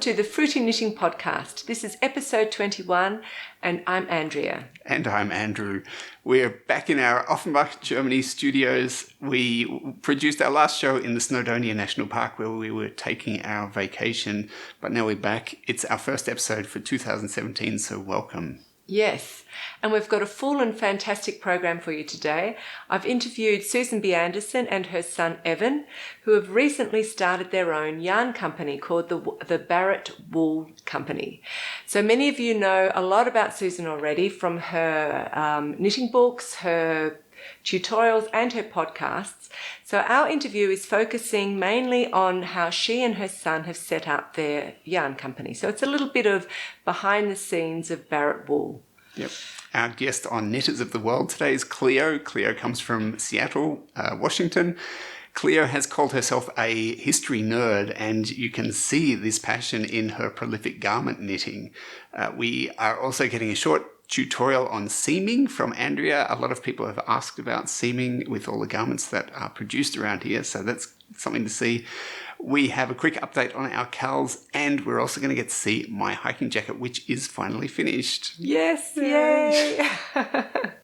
to the Fruity Knitting Podcast. This is episode 21 and I'm Andrea. And I'm Andrew. We're back in our Offenbach, Germany studios. We produced our last show in the Snowdonia National Park where we were taking our vacation, but now we're back. It's our first episode for 2017, so welcome. Yes, and we've got a full and fantastic program for you today. I've interviewed Susan B. Anderson and her son Evan, who have recently started their own yarn company called the Barrett Wool Company. So many of you know a lot about Susan already from her knitting books, her tutorials and her podcasts. So our interview is focusing mainly on how she and her son have set up their yarn company. So it's a little bit of behind the scenes of Barrett Wool. Yep. Our guest on Knitters of the World today is Cleo. Cleo comes from Seattle, Washington. Cleo has called herself a history nerd, and you can see this passion in her prolific garment knitting. We are also getting a short tutorial on seaming from Andrea. A lot of people have asked about seaming with all the garments that are produced around here, so that's something to see. We have a quick update on our cals, and we're also going to get to see my hiking jacket, which is finally finished. Yes, yay!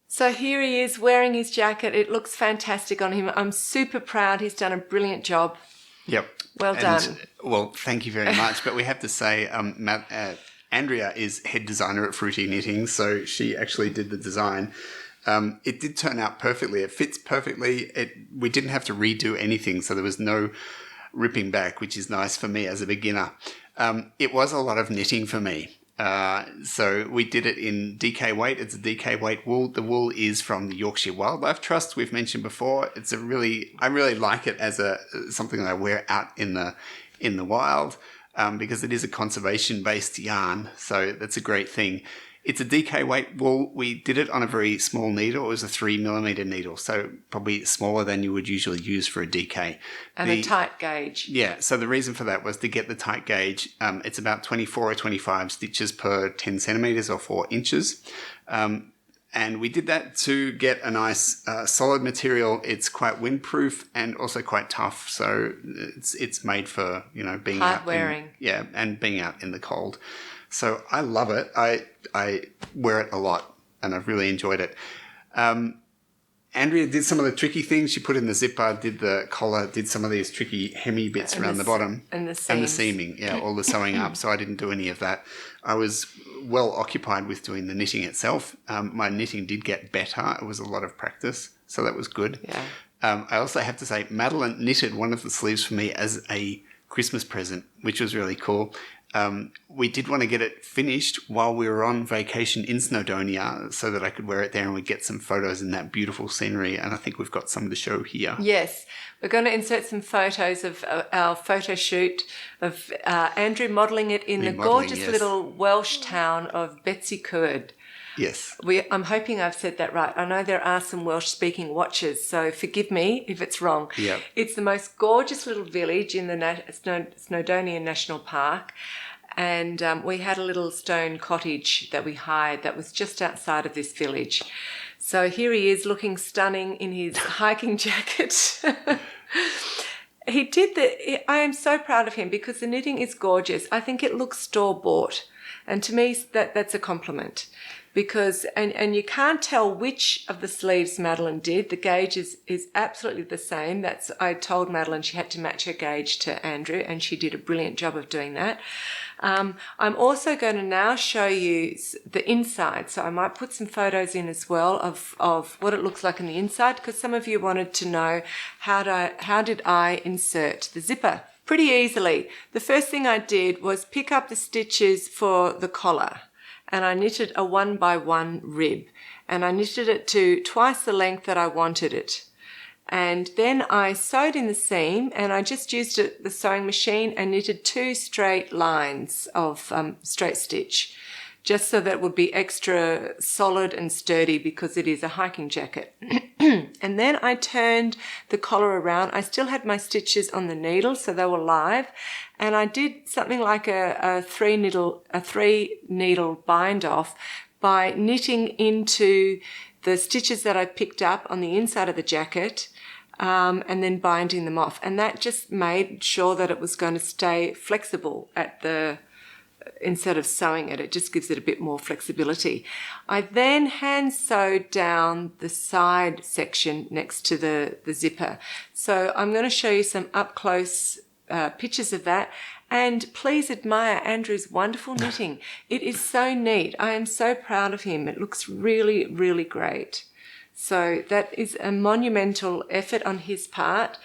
So here he is wearing his jacket. It looks fantastic on him. I'm super proud. He's done a brilliant job. Yep. Well done. Well, thank you very much. But we have to say, Andrea is head designer at Fruity Knitting, so she actually did the design. It did turn out perfectly. It fits perfectly. We didn't have to redo anything, so there was no ripping back, which is nice for me as a beginner. It was a lot of knitting for me. So we did it in DK weight. It's a DK weight wool. The wool is from the Yorkshire Wildlife Trust. We've mentioned before. I really like it as something that I wear out in the wild. Because it is a conservation-based yarn, so that's a great thing. It's a DK weight wool. We did it on a very small needle. It was a 3mm needle, so probably smaller than you would usually use for a DK. And a tight gauge. Yeah, so the reason for that was to get the tight gauge. It's about 24 or 25 stitches per 10 centimetres or 4 inches. And we did that to get a nice solid material. It's quite windproof and also quite tough. So it's made for, being hard out. Wearing. And being out in the cold. So I love it. I wear it a lot and I've really enjoyed it. Andrea did some of the tricky things. She put in the zipper, did the collar, did some of these tricky hemmy bits around the bottom. And the seams. And the seaming, yeah, all the sewing up. So I didn't do any of that. I was well occupied with doing the knitting itself. My knitting did get better. It was a lot of practice, so that was good. Yeah. I also have to say, Madeline knitted one of the sleeves for me as a Christmas present, which was really cool. We did want to get it finished while we were on vacation in Snowdonia so that I could wear it there and we'd get some photos in that beautiful scenery. And I think we've got some to show here. Yes. We're going to insert some photos of our photo shoot of Andrew modelling it in the gorgeous little Welsh town of Betsycwrdd. Yes. I'm hoping I've said that right. I know there are some Welsh-speaking watchers, so forgive me if it's wrong. Yep. It's the most gorgeous little village in the Snowdonia National Park, and we had a little stone cottage that we hired that was just outside of this village. So here he is looking stunning in his hiking jacket. I am so proud of him because the knitting is gorgeous. I think it looks store-bought, and to me that's a compliment. Because, and you can't tell which of the sleeves Madeline did. The gauge is absolutely the same. I told Madeline she had to match her gauge to Andrew, and she did a brilliant job of doing that. I'm also going to now show you the inside. So I might put some photos in as well of what it looks like on the inside, because some of you wanted to know how did I insert the zipper? Pretty easily. The first thing I did was pick up the stitches for the collar. And I knitted a 1x1 rib, and I knitted it to twice the length that I wanted it. And then I sewed in the seam, and I just used the sewing machine and knitted 2 straight lines of straight stitch, just so that it would be extra solid and sturdy because it is a hiking jacket. And then I turned the collar around. I still had my stitches on the needle, so they were live. And I did something like a three needle bind off by knitting into the stitches that I picked up on the inside of the jacket, and then binding them off. And that just made sure that it was going to stay flexible at the instead of sewing it. It just gives it a bit more flexibility. I then hand sewed down the side section next to the zipper. So I'm going to show you some up close pictures of that. And please admire Andrew's wonderful knitting. It is so neat. I am so proud of him. It looks really, really great. So that is a monumental effort on his part.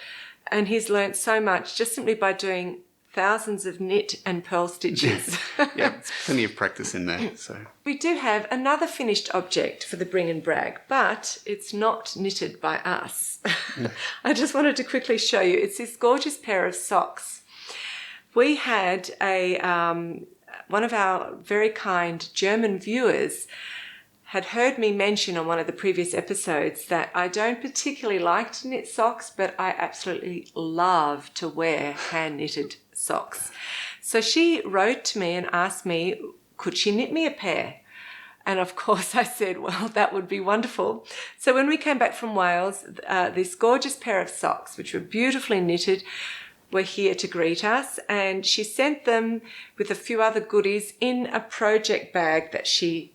And he's learnt so much just simply by doing thousands of knit and purl stitches. Yeah, it's plenty of practice in there. So we do have another finished object for the Bring and Brag, but it's not knitted by us. I just wanted to quickly show you. It's this gorgeous pair of socks. We had one of our very kind German viewers had heard me mention on one of the previous episodes that I don't particularly like to knit socks, but I absolutely love to wear hand-knitted socks. So she wrote to me and asked me, could she knit me a pair? And of course I said, well, that would be wonderful. So when we came back from Wales, this gorgeous pair of socks, which were beautifully knitted, were here to greet us. And she sent them with a few other goodies in a project bag that she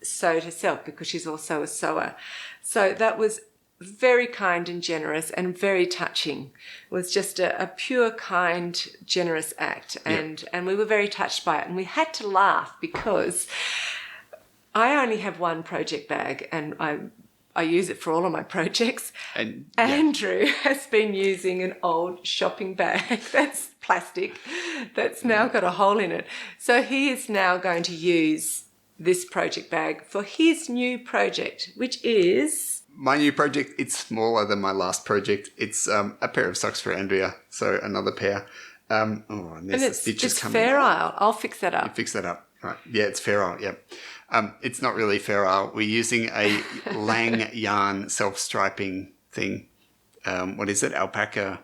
sewed herself because she's also a sewer. So that was very kind and generous and very touching. It was just a pure, kind, generous act. And we were very touched by it. And we had to laugh because I only have one project bag and I use it for all of my projects. And Andrew has been using an old shopping bag that's plastic that's now got a hole in it. So he is now going to use this project bag for his new project, which is... My new project, it's smaller than my last project. It's a pair of socks for Andrea, so another pair. And it's Fair-Isle. I'll fix that up. You fix that up. Right. Yeah, it's Fair-Isle, yep. It's not really Fair-Isle. We're using a Lang yarn self-striping thing. What is it? Alpaca,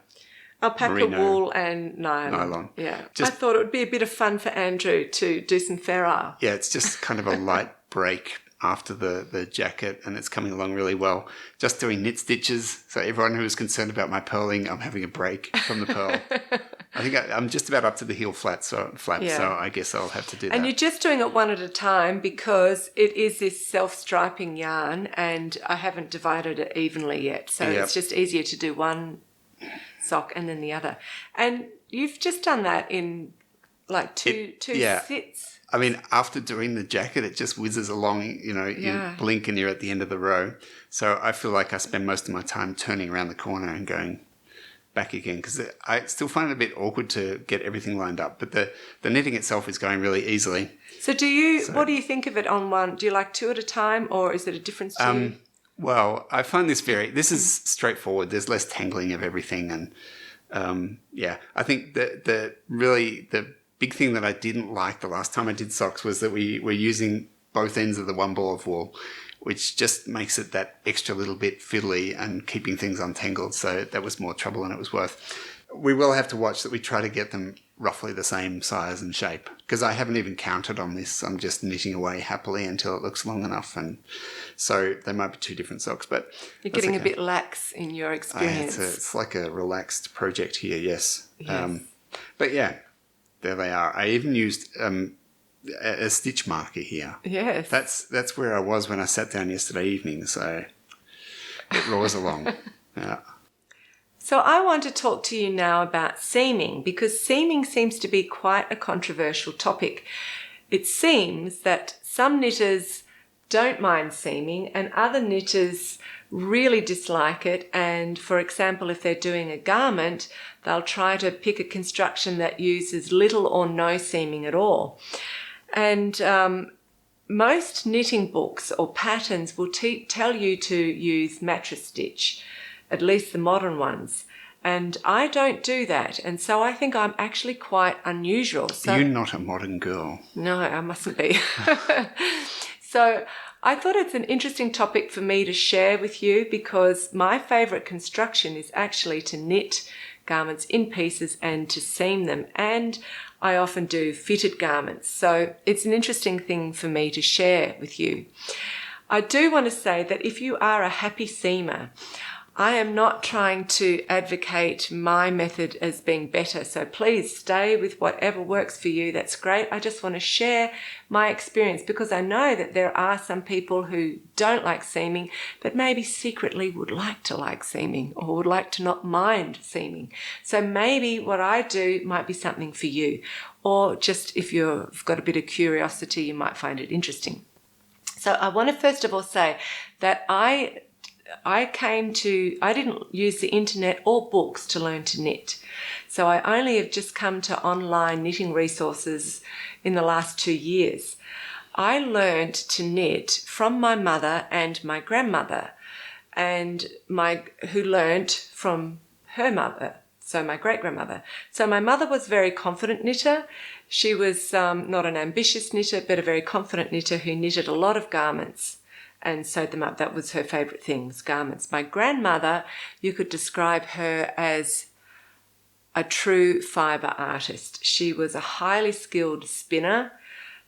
merino, wool and nylon. Yeah. I thought it would be a bit of fun for Andrew to do some Fair-Isle. Yeah, it's just kind of a light break after the jacket, and it's coming along really well. Just doing knit stitches. So everyone who was concerned about my purling, I'm having a break from the purl. I think I'm just about up to the heel flap, so I guess I'll have to do that. And you're just doing it one at a time because it is this self-striping yarn and I haven't divided it evenly yet. So it's just easier to do one sock and then the other. And you've just done that in like two sits. I mean, after doing the jacket, it just whizzes along, you blink and you're at the end of the row. So I feel like I spend most of my time turning around the corner and going back again because I still find it a bit awkward to get everything lined up. But the knitting itself is going really easily. So what do you think of it on one? Do you like two at a time or is it a difference to you? Well, I find this this is straightforward. There's less tangling of everything. And I think the big thing that I didn't like the last time I did socks was that we were using both ends of the one ball of wool, which just makes it that extra little bit fiddly and keeping things untangled. So that was more trouble than it was worth. We will have to watch that we try to get them roughly the same size and shape because I haven't even counted on this. I'm just knitting away happily until it looks long enough. And so they might be two different socks, but you're getting a bit lax in your experience. It's like a relaxed project here. Yes. But yeah, there they are. I even used a stitch marker here. Yes. That's where I was when I sat down yesterday evening, so it roars along. Yeah. So I want to talk to you now about seaming because seaming seems to be quite a controversial topic. It seems that some knitters don't mind seaming and other knitters really dislike it, and for example if they're doing a garment they'll try to pick a construction that uses little or no seaming at all. And most knitting books or patterns will tell you to use mattress stitch, at least the modern ones. And I don't do that. And so I think I'm actually quite unusual. So, you're not a modern girl. No, I mustn't be. So I thought it's an interesting topic for me to share with you because my favourite construction is actually to knit garments in pieces and to seam them. And I often do fitted garments. So it's an interesting thing for me to share with you. I do want to say that if you are a happy seamer, I am not trying to advocate my method as being better. So please stay with whatever works for you. That's great. I just want to share my experience because I know that there are some people who don't like seaming, but maybe secretly would like to like seaming or would like to not mind seaming. So maybe what I do might be something for you, or just if you've got a bit of curiosity, you might find it interesting. So I want to first of all say that I didn't use the internet or books to learn to knit. So I only have just come to online knitting resources in the last 2 years. I learned to knit from my mother and my grandmother, and who learned from her mother, so my great-grandmother. So my mother was a very confident knitter. She was not an ambitious knitter, but a very confident knitter who knitted a lot of garments and sewed them up. That was her favourite things, garments. My grandmother, you could describe her as a true fibre artist. She was a highly skilled spinner.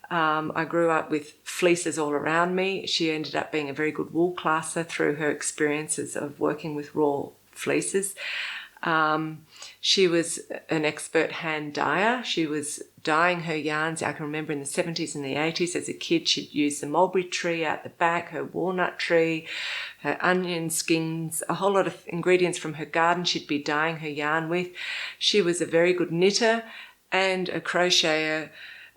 I grew up with fleeces all around me. She ended up being a very good wool classer through her experiences of working with raw fleeces. She was an expert hand dyer. She was dyeing her yarns. I can remember in the 70s and the 80s as a kid, she'd use the mulberry tree out the back, her walnut tree, her onion skins, a whole lot of ingredients from her garden she'd be dyeing her yarn with. She was a very good knitter and a crocheter,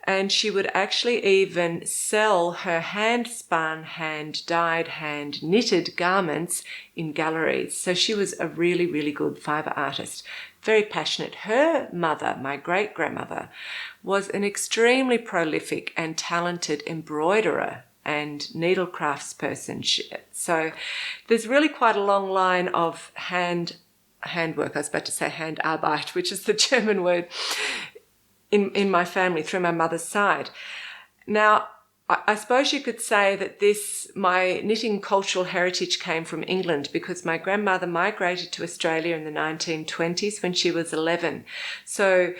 and she would actually even sell her hand-spun, hand-dyed, hand-knitted garments in galleries. So she was a really, really good fibre artist, very passionate. Her mother, my great-grandmother, was an extremely prolific and talented embroiderer and needlecrafts person. So there's really quite a long line of handwork. I was about to say Handarbeit, which is the German word, in my family through my mother's side. Now, I suppose you could say that my knitting cultural heritage came from England because my grandmother migrated to Australia in the 1920s when she was 11. So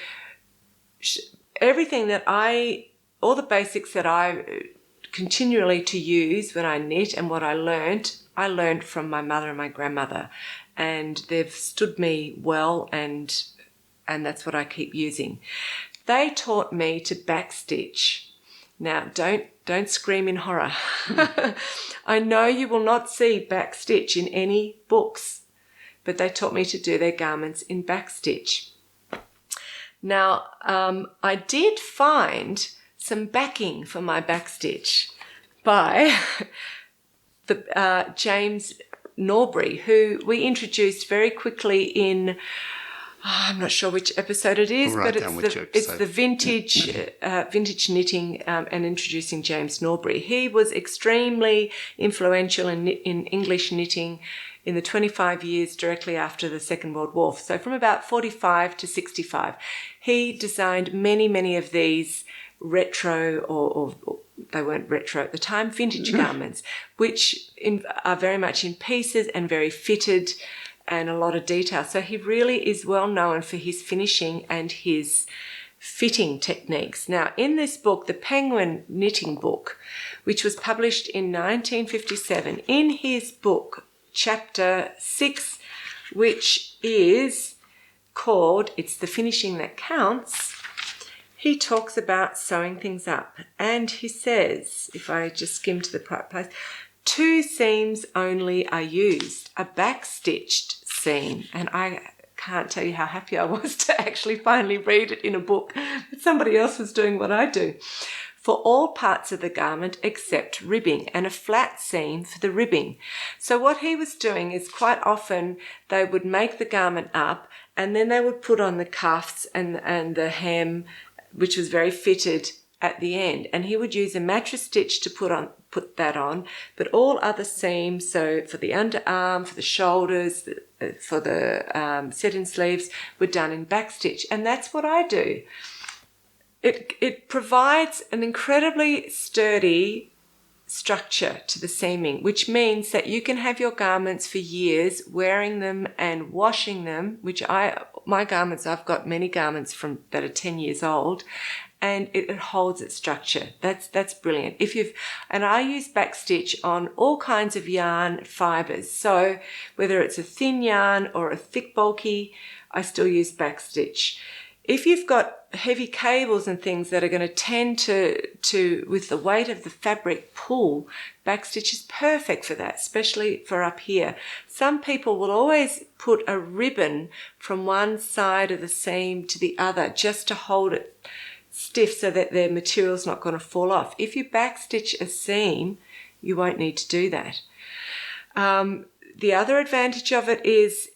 everything all the basics that I continually to use when I knit and what I learned from my mother and my grandmother. And they've stood me well, and that's what I keep using. They taught me to backstitch. Now, don't scream in horror. I know you will not see backstitch in any books, but they taught me to do their garments in backstitch. Now, I did find some backing for my backstitch by James Norbury, who we introduced very quickly in, I'm not sure which episode it is, but it's the vintage knitting and introducing James Norbury. He was extremely influential in English knitting in the 25 years directly after the Second World War. So from about 45 to 65, he designed many of these retro or they weren't retro at the time, vintage garments, which are very much in pieces and very fitted and a lot of detail. So he really is well known for his finishing and his fitting techniques. Now, in this book, the Penguin Knitting Book, which was published in 1957, in his book, chapter 6, which is called It's the Finishing That Counts, he talks about sewing things up. And he says, if I just skim to the right place, 2 seams only are used, a backstitched seam. And I can't tell you how happy I was to actually finally read it in a book, but somebody else was doing what I do. For all parts of the garment except ribbing, and a flat seam for the ribbing. So what he was doing is quite often they would make the garment up and then they would put on the cuffs and the hem, which was very fitted at the end, and he would use a mattress stitch to put that on, but all other seams, so for the underarm, for the shoulders, for the set-in sleeves, were done in backstitch, and that's what I do. It provides an incredibly sturdy structure to the seaming, which means that you can have your garments for years, wearing them and washing them, which my garments, I've got many garments that are 10 years old, and it holds its structure. That's brilliant. And I use backstitch on all kinds of yarn fibers. So whether it's a thin yarn or a thick bulky, I still use backstitch. If you've got heavy cables and things that are going to tend to with the weight of the fabric, pull, backstitch is perfect for that, especially for up here. Some people will always put a ribbon from one side of the seam to the other just to hold it stiff so that their material's not going to fall off. If you backstitch a seam, you won't need to do that. The other advantage of it is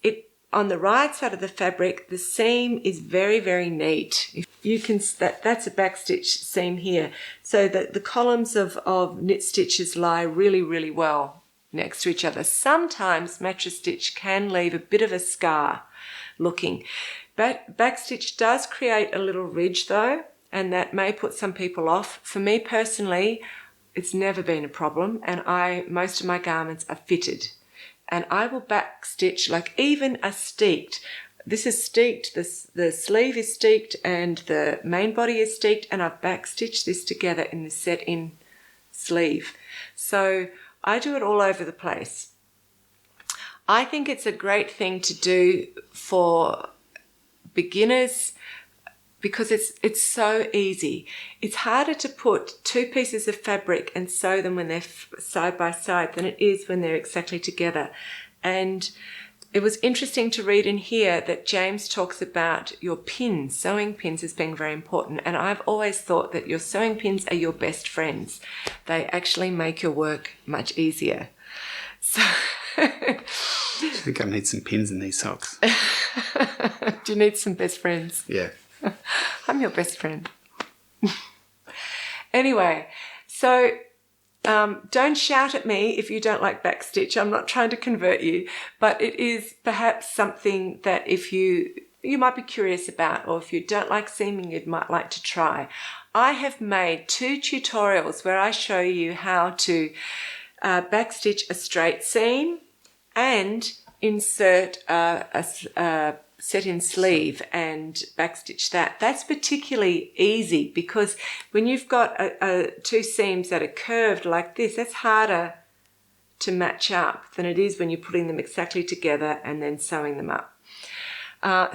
on the right side of the fabric, the seam is very, very neat. If you can, that's a backstitch seam here, so that the columns of knit stitches lie really, really well next to each other. Sometimes mattress stitch can leave a bit of a scar looking. Backstitch does create a little ridge though, and that may put some people off. For me personally, it's never been a problem, and most of my garments are fitted. And I will backstitch like even a steeked. This is steeked, the sleeve is steeked and the main body is steeked, and I've backstitched this together in the set-in sleeve. So I do it all over the place. I think it's a great thing to do for beginners because it's so easy. It's harder to put two pieces of fabric and sew them when they're side by side than it is when they're exactly together. And it was interesting to read in here that James talks about your pins, sewing pins, as being very important. And I've always thought that your sewing pins are your best friends. They actually make your work much easier. So I think I need some pins in these socks. Do you need some best friends? Yeah. I'm your best friend. Anyway, so don't shout at me if you don't like backstitch. I'm not trying to convert you, but it is perhaps something that if you might be curious about, or if you don't like seaming, you might like to try. I have made 2 tutorials where I show you how to backstitch a straight seam and insert a set-in sleeve and backstitch that. That's particularly easy because when you've got 2 seams that are curved like this, that's harder to match up than it is when you're putting them exactly together and then sewing them up.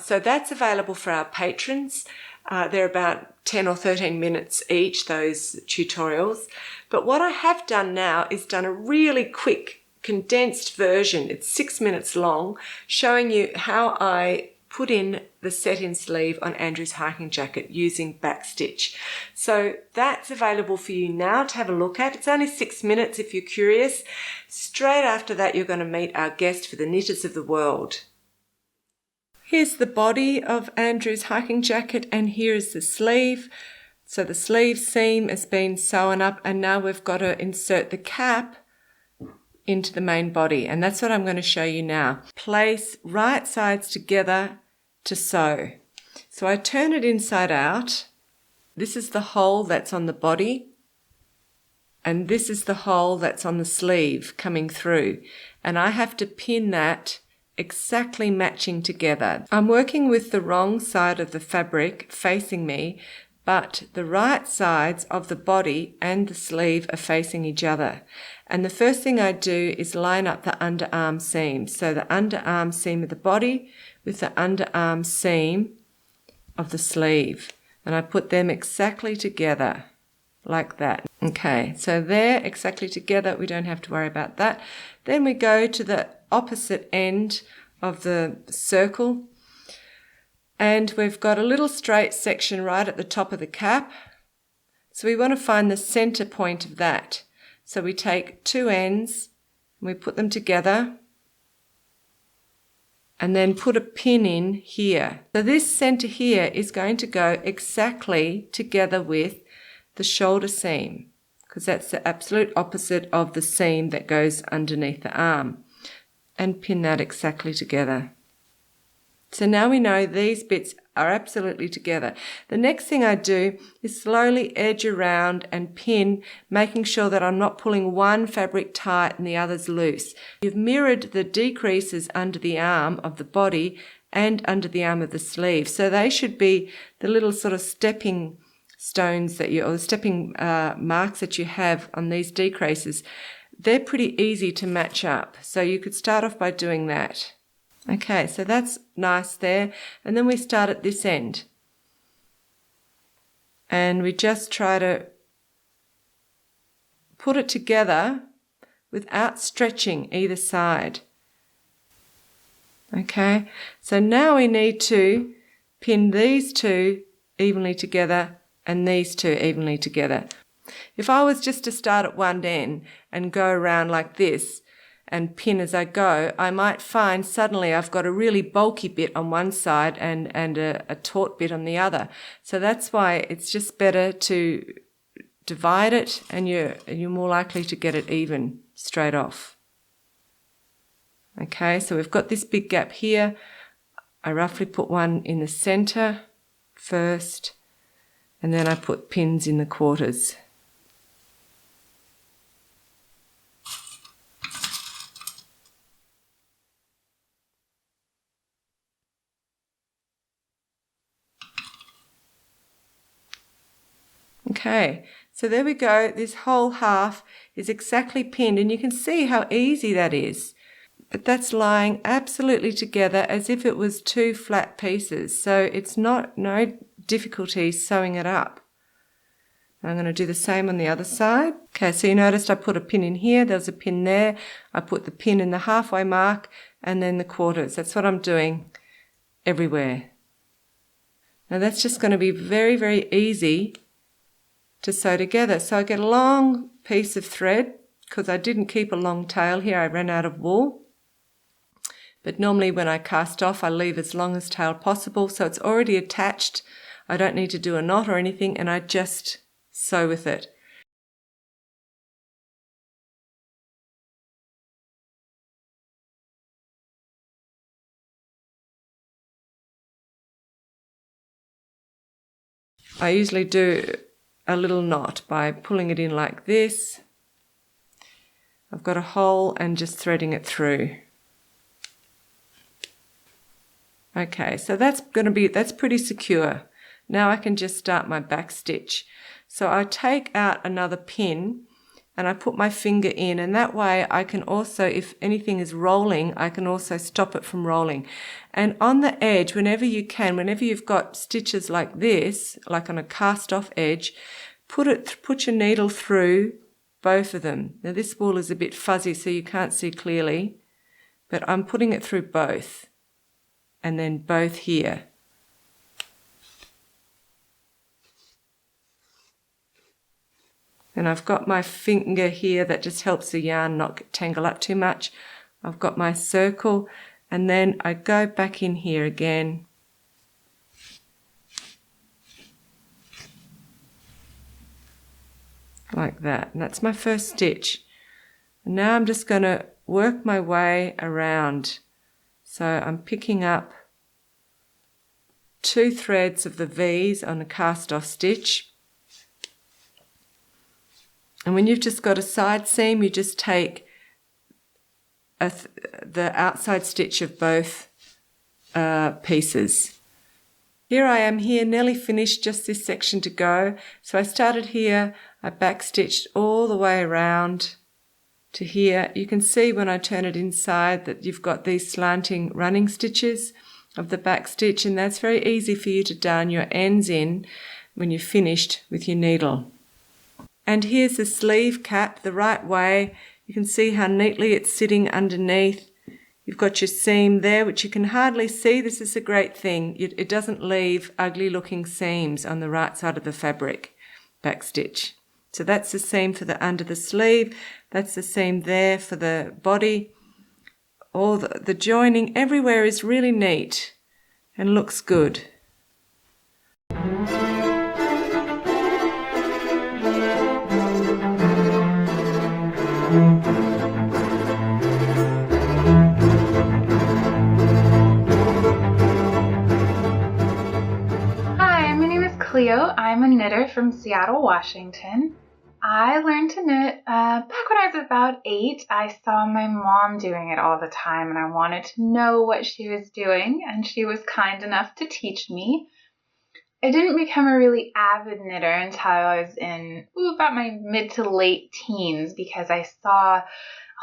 So that's available for our patrons. They're about 10 or 13 minutes each, those tutorials. But what I have done now is done a really quick condensed version. It's 6 minutes long, showing you how I put in the set-in sleeve on Andrew's hiking jacket using backstitch. So that's available for you now to have a look at. It's only 6 minutes if you're curious. Straight after that, you're going to meet our guest for the Knitters of the World. Here's the body of Andrew's hiking jacket, and here is the sleeve. So the sleeve seam has been sewn up, and now we've got to insert the cap into the main body, and that's what I'm going to show you now. Place right sides together to sew. So I turn it inside out. This is the hole that's on the body, and this is the hole that's on the sleeve coming through, and I have to pin that exactly matching together. I'm working with the wrong side of the fabric facing me, but the right sides of the body and the sleeve are facing each other. And the first thing I do is line up the underarm seam. So the underarm seam of the body with the underarm seam of the sleeve. And I put them exactly together like that. Okay, so they're exactly together. We don't have to worry about that. Then we go to the opposite end of the circle. And we've got a little straight section right at the top of the cap. So we want to find the center point of that. So we take 2 ends and we put them together and then put a pin in here. So this center here is going to go exactly together with the shoulder seam, because that's the absolute opposite of the seam that goes underneath the arm, and pin that exactly together. So now we know these bits are absolutely together. The next thing I do is slowly edge around and pin, making sure that I'm not pulling one fabric tight and the others loose. You've mirrored the decreases under the arm of the body and under the arm of the sleeve. So they should be the little sort of stepping stones that or the stepping marks that you have on these decreases, they're pretty easy to match up. So you could start off by doing that. Okay, so that's nice there. And then we start at this end. And we just try to put it together without stretching either side. Okay, so now we need to pin these two evenly together and these two evenly together. If I was just to start at one end and go around like this and pin as I go, I might find suddenly I've got a really bulky bit on one side and a taut bit on the other. So that's why it's just better to divide it, and you're more likely to get it even straight off. Okay, so we've got this big gap here. I roughly put one in the center first, and then I put pins in the quarters. Okay, so there we go. This whole half is exactly pinned, and you can see how easy that is. But that's lying absolutely together as if it was two flat pieces. So it's no difficulty sewing it up. I'm going to do the same on the other side. Okay, so you noticed I put a pin in here. There's a pin there. I put the pin in the halfway mark and then the quarters. That's what I'm doing everywhere. Now that's just going to be very, very easy to sew together. So I get a long piece of thread because I didn't keep a long tail here. I ran out of wool. But normally when I cast off, I leave as long as tail possible. So it's already attached. I don't need to do a knot or anything, and I just sew with it. I usually do a little knot by pulling it in like this. I've got a hole and just threading it through. Okay, so that's pretty secure. Now I can just start my back stitch. So I take out another pin and I put my finger in, and that way I can also, if anything is rolling, I can also stop it from rolling. And on the edge, whenever you can, whenever you've got stitches like this, like on a cast off edge, put your needle through both of them. Now this wool is a bit fuzzy so you can't see clearly, but I'm putting it through both. And then both here. And I've got my finger here that just helps the yarn not tangle up too much. I've got my circle, and then I go back in here again. Like that. And that's my first stitch. And now I'm just going to work my way around. So I'm picking up 2 threads of the V's on a cast off stitch. And when you've just got a side seam, you just take the outside stitch of both pieces. Here I am here, nearly finished, just this section to go. So I started here, I back stitched all the way around to here. You can see when I turn it inside that you've got these slanting running stitches of the back stitch, and that's very easy for you to darn your ends in when you're finished with your needle. And here's the sleeve cap the right way. You can see how neatly it's sitting underneath. You've got your seam there, which you can hardly see. This is a great thing. It doesn't leave ugly looking seams on the right side of the fabric back stitch. So that's the seam for the under the sleeve. That's the seam there for the body. All the joining everywhere is really neat and looks good. Hi, my name is Cleo. I'm a knitter from Seattle, Washington. I learned to knit back when I was about 8. I saw my mom doing it all the time and I wanted to know what she was doing, and she was kind enough to teach me. I didn't become a really avid knitter until I was in about my mid to late teens, because I saw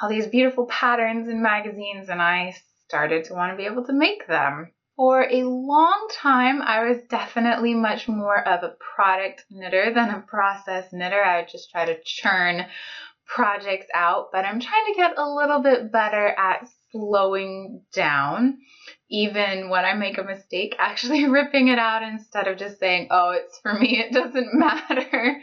all these beautiful patterns in magazines and I started to want to be able to make them. For a long time, I was definitely much more of a product knitter than a process knitter. I would just try to churn projects out, but I'm trying to get a little bit better at slowing down, even when I make a mistake, actually ripping it out instead of just saying, oh, it's for me, it doesn't matter.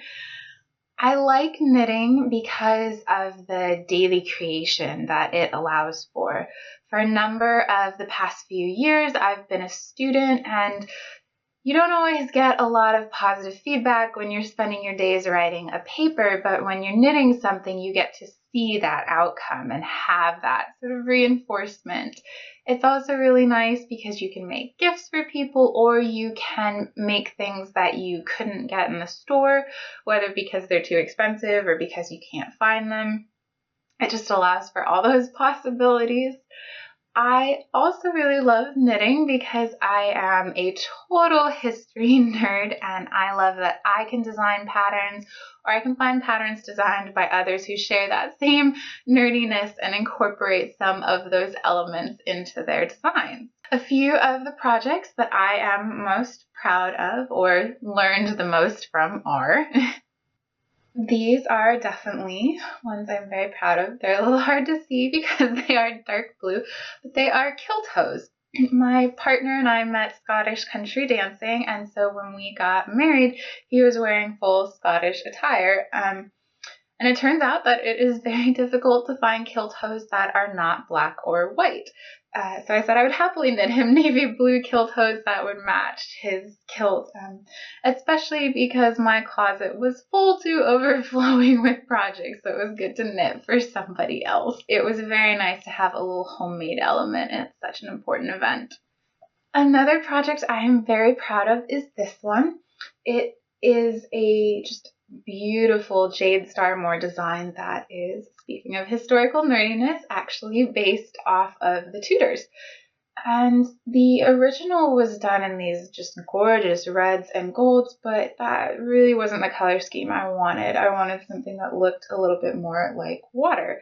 I like knitting because of the daily creation that it allows for. For a number of the past few years, I've been a student, and you don't always get a lot of positive feedback when you're spending your days writing a paper, but when you're knitting something, you get to see that outcome and have that sort of reinforcement. It's also really nice because you can make gifts for people, or you can make things that you couldn't get in the store, whether because they're too expensive or because you can't find them. It just allows for all those possibilities. I also really love knitting because I am a total history nerd, and I love that I can design patterns, or I can find patterns designed by others who share that same nerdiness and incorporate some of those elements into their designs. A few of the projects that I am most proud of or learned the most from are these are definitely ones I'm very proud of. They're a little hard to see because they are dark blue, but they are kilt hose. My partner and I met Scottish country dancing, and so when we got married, he was wearing full Scottish attire. And it turns out that it is very difficult to find kilt hose that are not black or white. So I said I would happily knit him navy blue kilt hose that would match his kilt, especially because my closet was full to overflowing with projects, so it was good to knit for somebody else. It was very nice to have a little homemade element, and it's such an important event. Another project I am very proud of is this one. It is a just beautiful Jade Starmore design that is, speaking of historical nerdiness, actually based off of the Tudors. And the original was done in these just gorgeous reds and golds, but that really wasn't the color scheme I wanted. I wanted something that looked a little bit more like water.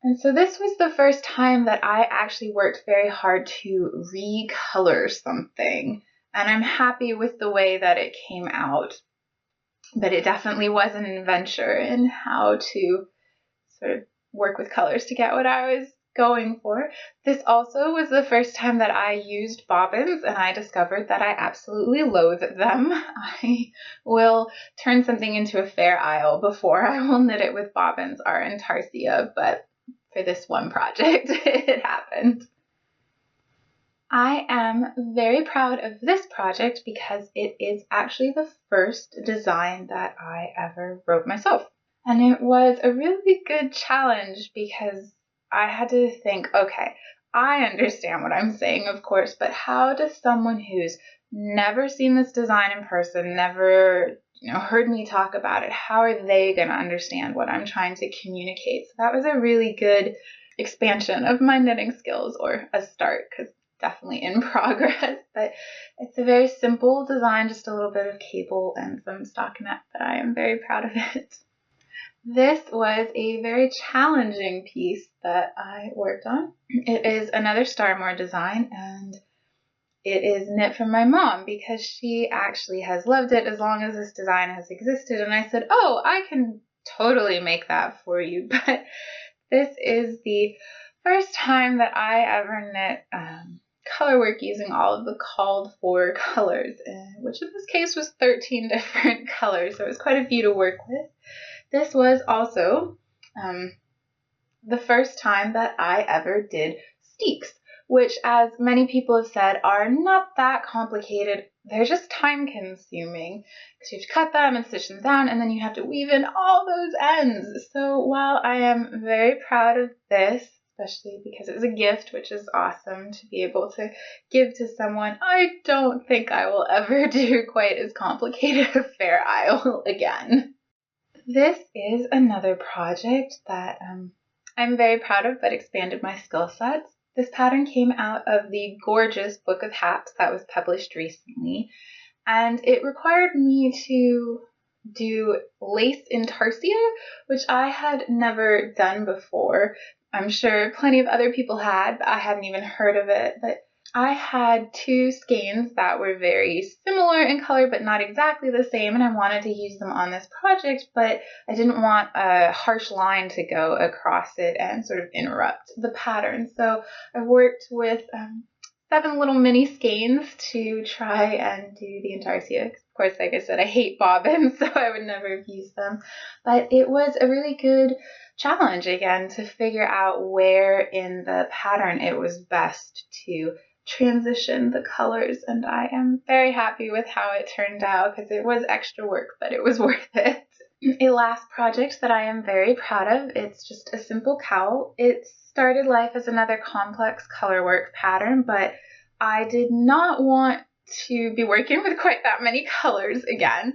And so this was the first time that I actually worked very hard to recolor something. And I'm happy with the way that it came out. But it definitely was an adventure in how to sort of work with colors to get what I was going for. This also was the first time that I used bobbins, and I discovered that I absolutely loathe them. I will turn something into a fair isle before I will knit it with bobbins or intarsia, but for this one project, it happened. I am very proud of this project because it is actually the first design that I ever wrote myself. And it was a really good challenge because I had to think, okay, I understand what I'm saying, of course, but how does someone who's never seen this design in person, never heard me talk about it, how are they going to understand what I'm trying to communicate? So that was a really good expansion of my knitting skills, or a start, because definitely in progress. But it's a very simple design, just a little bit of cable and some stockinette, but I am very proud of it. This was a very challenging piece that I worked on. It is another Starmore design, and it is knit from my mom because she actually has loved it as long as this design has existed. And I said, oh, I can totally make that for you. But this is the first time that I ever knit color work using all of the called for colors, which in this case was 13 different colors. So it was quite a few to work with. This was also the first time that I ever did steeks, which, as many people have said, are not that complicated. They're just time consuming because you have to cut them and stitch them down, and then you have to weave in all those ends. So while I am very proud of this, especially because it was a gift, which is awesome to be able to give to someone, I don't think I will ever do quite as complicated a fair isle again. This is another project that I'm very proud of, but expanded my skill sets. This pattern came out of the gorgeous book of Haps that was published recently, and it required me to do lace intarsia, which I had never done before. I'm sure plenty of other people had, but I hadn't even heard of it. But I had 2 skeins that were very similar in color, but not exactly the same, and I wanted to use them on this project, but I didn't want a harsh line to go across it and sort of interrupt the pattern. So I worked with 7 little mini skeins to try and do the intarsia. Of course, like I said, I hate bobbins, so I would never have used them. But it was a really good challenge, again, to figure out where in the pattern it was best to transition the colors. And I am very happy with how it turned out, because it was extra work, but it was worth it. A last project that I am very proud of, it's just a simple cowl. It started life as another complex colorwork pattern, but I did not want to be working with quite that many colors again.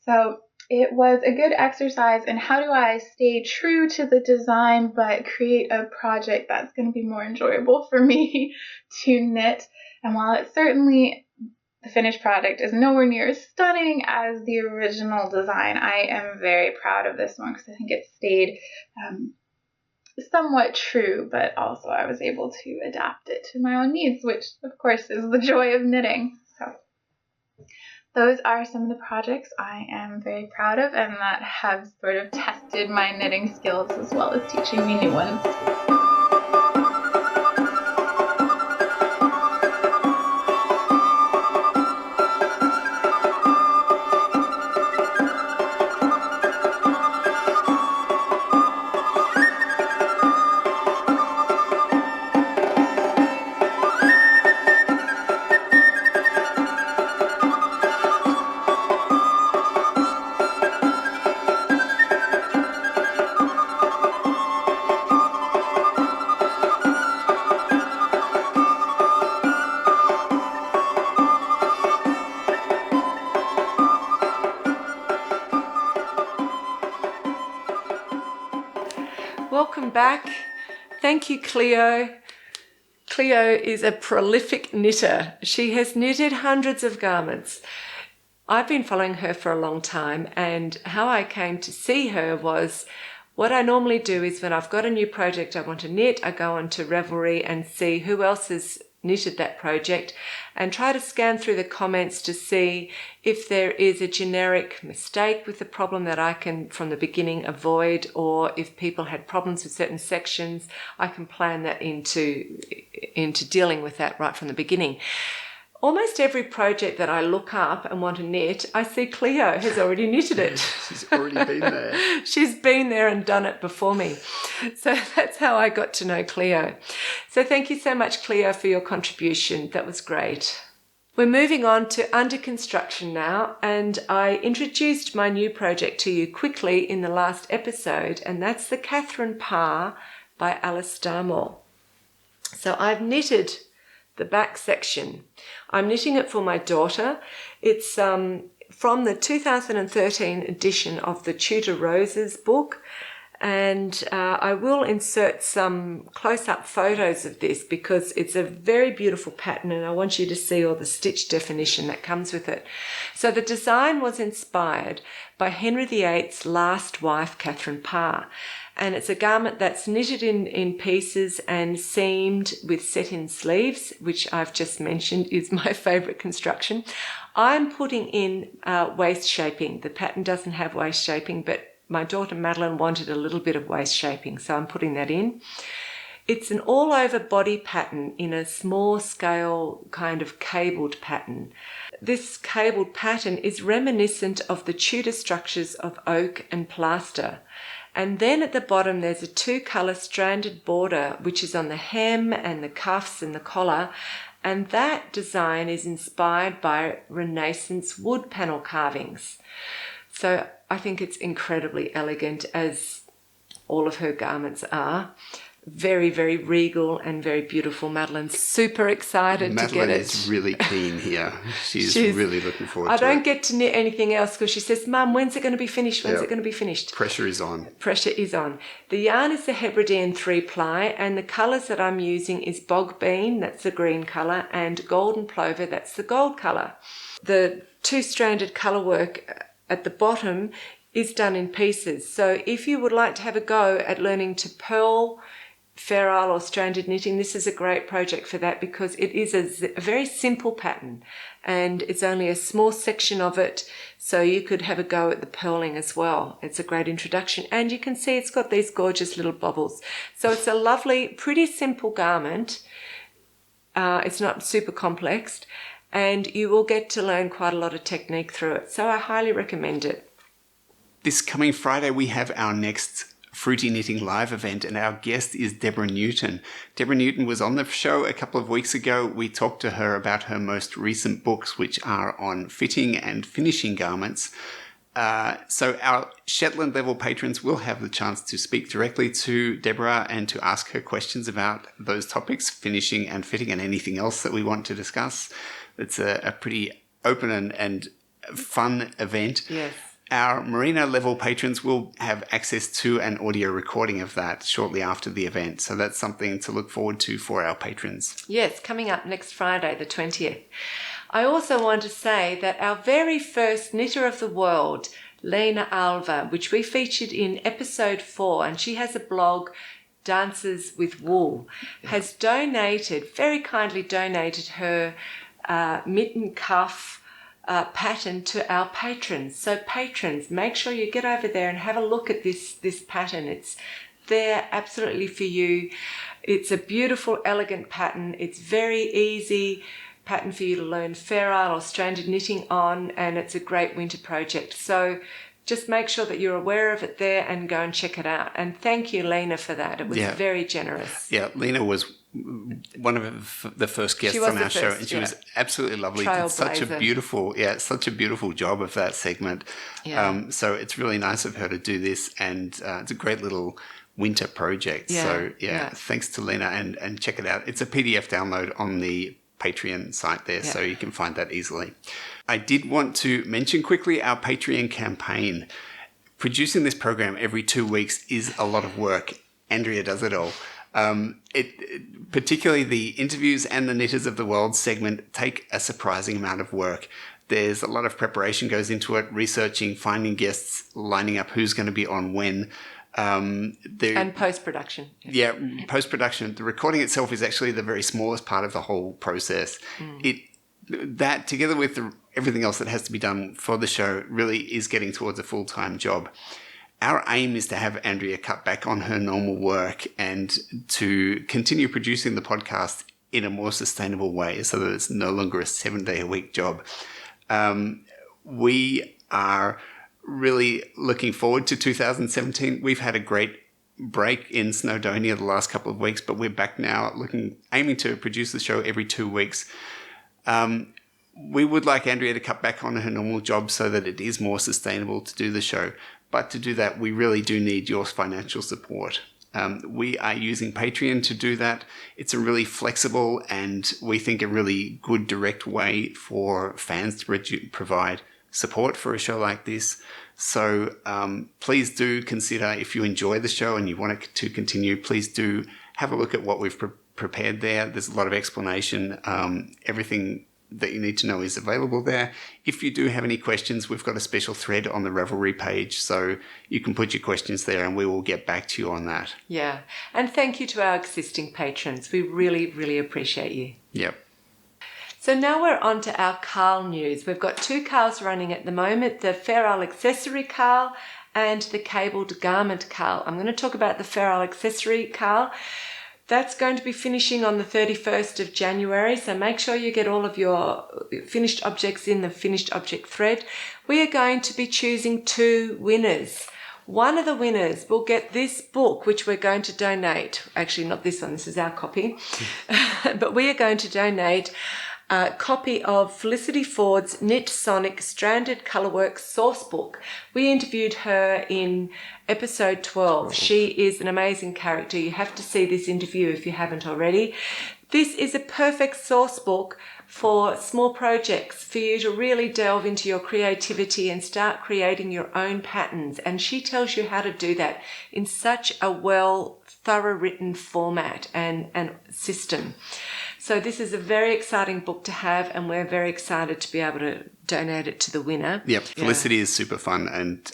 So it was a good exercise in how do I stay true to the design but create a project that's going to be more enjoyable for me to knit. And while it's certainly, the finished product is nowhere near as stunning as the original design, I am very proud of this one because I think it stayed somewhat true, but also I was able to adapt it to my own needs, which of course is the joy of knitting. So those are some of the projects I am very proud of and that have sort of tested my knitting skills as well as teaching me new ones. Welcome back. Thank you, Cleo. Cleo is a prolific knitter. She has knitted hundreds of garments. I've been following her for a long time, and how I came to see her was what I normally do is when I've got a new project I want to knit, I go onto Ravelry and see who else has knitted that project and try to scan through the comments to see if there is a generic mistake with the problem that I can from the beginning avoid, or if people had problems with certain sections, I can plan that into dealing with that right from the beginning. Almost every project that I look up and want to knit, I see Cleo has already knitted it. She's already been there. She's been there and done it before me. So that's how I got to know Cleo. So thank you so much, Cleo, for your contribution. That was great. We're moving on to under construction now, and I introduced my new project to you quickly in the last episode, and that's the Catherine Parr by Alice Starmore. So I've knitted the back section. I'm knitting it for my daughter. It's from the 2013 edition of the Tudor Roses book, and I will insert some close-up photos of this because it's a very beautiful pattern and I want you to see all the stitch definition that comes with it. So the design was inspired by Henry VIII's last wife, Catherine Parr, and it's a garment that's knitted in pieces and seamed with set-in sleeves, which I've just mentioned is my favourite construction. I'm putting in waist shaping. The pattern doesn't have waist shaping, but my daughter Madeline wanted a little bit of waist shaping, so I'm putting that in. It's an all-over body pattern in a small scale kind of cabled pattern. This cabled pattern is reminiscent of the Tudor structures of oak and plaster. And then at the bottom there's a 2-colour stranded border which is on the hem and the cuffs and the collar, and that design is inspired by Renaissance wood panel carvings. So I think it's incredibly elegant, as all of her garments are. Very, very regal and very beautiful. Madeline's super excited to get it. Madeline is really keen here. She's really looking forward to it. I don't get to knit anything else because she says, Mum, when's it going to be finished? When's it going to be finished? Pressure is on. Pressure is on. The yarn is the Hebridean 3-ply, and the colours that I'm using is bog bean, that's the green colour, and golden plover, that's the gold colour. the two-stranded colour work at the bottom is done in pieces. So if you would like to have a go at learning to purl, ferrule or stranded knitting, this is a great project for that, because it is a very simple pattern and it's only a small section of it, so you could have a go at the purling as well. It's a great introduction, and you can see it's got these gorgeous little bobbles. So it's a lovely, pretty simple garment. It's not super complex, and you will get to learn quite a lot of technique through it. So I highly recommend it. This coming Friday, we have our next Fruity Knitting Live event, and our guest is Deborah Newton. Deborah Newton was on the show a couple of weeks ago. We talked to her about her most recent books, which are on fitting and finishing garments. So our Shetland level patrons will have the chance to speak directly to Deborah and to ask her questions about those topics, finishing and fitting, and anything else that we want to discuss. It's a pretty open and fun event. Yes. Our Merino level patrons will have access to an audio recording of that shortly after the event. So that's something to look forward to for our patrons. Yes, coming up next Friday, the 20th. I also want to say that our very first knitter of the world, Lena Alva, which we featured in episode 4, and she has a blog, Dances with Wool, has very kindly donated her mitten cuff pattern to our patrons. So patrons, make sure you get over there and have a look at this pattern. It's there absolutely for you. It's a beautiful, elegant pattern. It's very easy pattern for you to learn ferrule or stranded knitting on, and it's a great winter project. So just make sure that you're aware of it there and go and check it out. And thank you, Lena, for that. It was very generous. Yeah, Lena was one of the first guests on our show, and she was absolutely lovely. Did such a beautiful job of that segment. Yeah. So it's really nice of her to do this, and it's a great little winter project. Yeah. So thanks to Lena, and check it out. It's a PDF download on the Patreon site there, so you can find that easily. I did want to mention quickly our Patreon campaign. Producing this program every 2 weeks is a lot of work. Andrea does it all. Particularly the interviews and the Knitters of the World segment take a surprising amount of work. There's a lot of preparation goes into it, researching, finding guests, lining up who's going to be on when. And post-production. Yeah, post-production. The recording itself is actually the very smallest part of the whole process. That, together with everything else that has to be done for the show, really is getting towards a full-time job. Our aim is to have Andrea cut back on her normal work and to continue producing the podcast in a more sustainable way so that it's no longer a 7-day-a-week job. We are really looking forward to 2017. We've had a great break in Snowdonia the last couple of weeks, but we're back now aiming to produce the show every 2 weeks. We would like Andrea to cut back on her normal job so that it is more sustainable to do the show. But to do that, we really do need your financial support. We are using Patreon to do that. It's a really flexible and we think a really good direct way for fans to provide support for a show like this. So please do consider, if you enjoy the show and you want it to continue, please do have a look at what we've prepared there. There's a lot of explanation. Everything that you need to know is available there. If you do have any questions, we've got a special thread on the Ravelry page, so you can put your questions there and we will get back to you on that. Yeah, and thank you to our existing patrons. We really, really appreciate you. Yep. So now we're on to our Carl news. We've got 2 Carls running at the moment, the ferrule accessory Carl and the cabled garment Carl. I'm going to talk about the ferrule accessory Carl. That's going to be finishing on the 31st of January, so make sure you get all of your finished objects in the finished object thread. We are going to be choosing 2 winners. One of the winners will get this book, which we're going to donate. Actually, not this one, this is our copy. But we are going to donate a copy of Felicity Ford's Knit Sonic Stranded Colourwork source book. We interviewed her in episode 12. She is an amazing character. You have to see this interview if you haven't already. This is a perfect source book for small projects, for you to really delve into your creativity and start creating your own patterns. And she tells you how to do that in such a thorough written format and system. So this is a very exciting book to have, and we're very excited to be able to donate it to the winner. Yep, Felicity is super fun and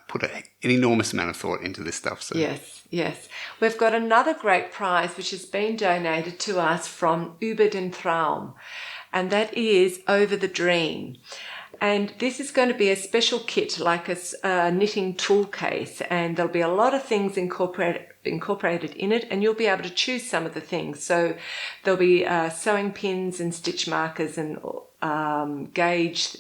put an enormous amount of thought into this stuff. So. Yes. We've got another great prize which has been donated to us from Über den Traum, and that is Over the Dream. And this is going to be a special kit, like a knitting tool case, and there'll be a lot of things incorporated in it, and you'll be able to choose some of the things. So there'll be sewing pins and stitch markers and gauge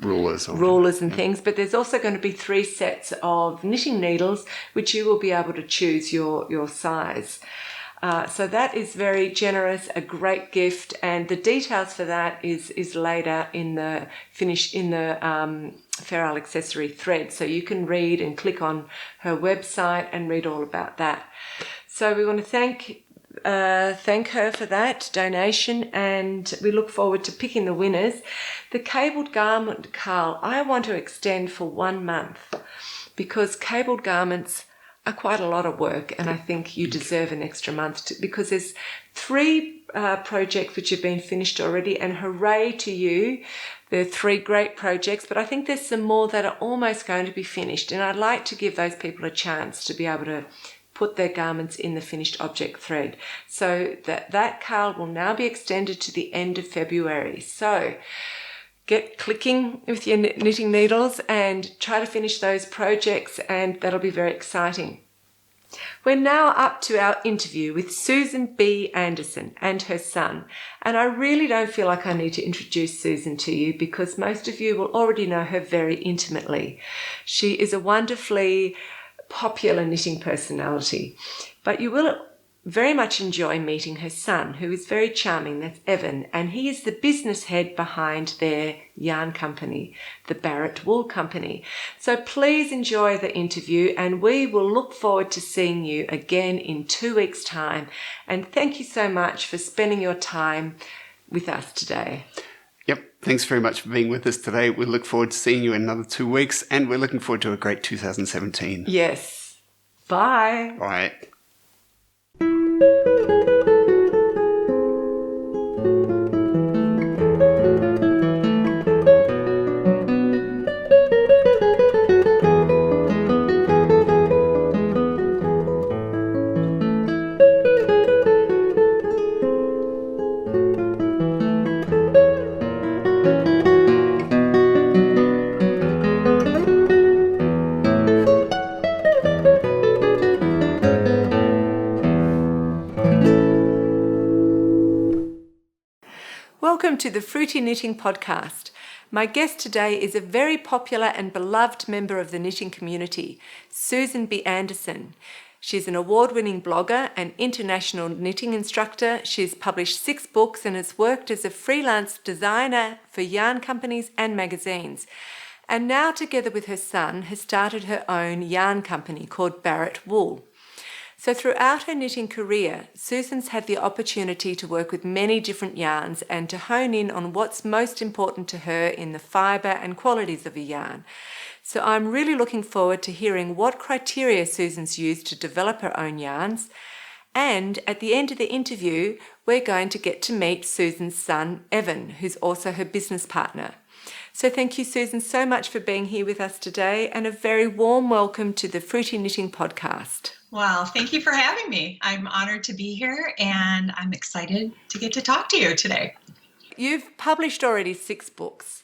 rulers and things, but there's also going to be 3 sets of knitting needles which you will be able to choose your size. So that is very generous, a great gift, and the details for that is laid out in the Feral Accessory thread, so you can read and click on her website and read all about that. So we want to thank her for that donation, and we look forward to picking the winners. The cabled garment, Carl, I want to extend for 1 month, because cabled garments are quite a lot of work, and I think you deserve an extra month because there's 3 projects which have been finished already, and hooray to you. There are 3 great projects, but I think there's some more that are almost going to be finished, and I'd like to give those people a chance to be able to put their garments in the finished object thread. So that Carl will now be extended to the end of February. So get clicking with your knitting needles and try to finish those projects, and that'll be very exciting. We're now up to our interview with Susan B. Anderson and her son, and I really don't feel like I need to introduce Susan to you because most of you will already know her very intimately. She is a wonderfully popular knitting personality, but you will very much enjoy meeting her son, who is very charming. That's Evan, and he is the business head behind their yarn company, the Barrett Wool Company. So please enjoy the interview, and we will look forward to seeing you again in 2 weeks' time. And thank you so much for spending your time with us today. Yep, thanks very much for being with us today. We look forward to seeing you in another 2 weeks, and we're looking forward to a great 2017. Yes. Bye. Bye. Welcome to the Fruity Knitting Podcast. My guest today is a very popular and beloved member of the knitting community, Susan B. Anderson. She's an award-winning blogger and international knitting instructor. She's published 6 books and has worked as a freelance designer for yarn companies and magazines. And now, together with her son, has started her own yarn company called Barrett Wool. So throughout her knitting career, Susan's had the opportunity to work with many different yarns and to hone in on what's most important to her in the fibre and qualities of a yarn. So I'm really looking forward to hearing what criteria Susan's used to develop her own yarns. And at the end of the interview, we're going to get to meet Susan's son, Evan, who's also her business partner. So thank you, Susan, so much for being here with us today, and a very warm welcome to the Fruity Knitting Podcast. Well, thank you for having me. I'm honored to be here, and I'm excited to get to talk to you today. You've published already 6 books.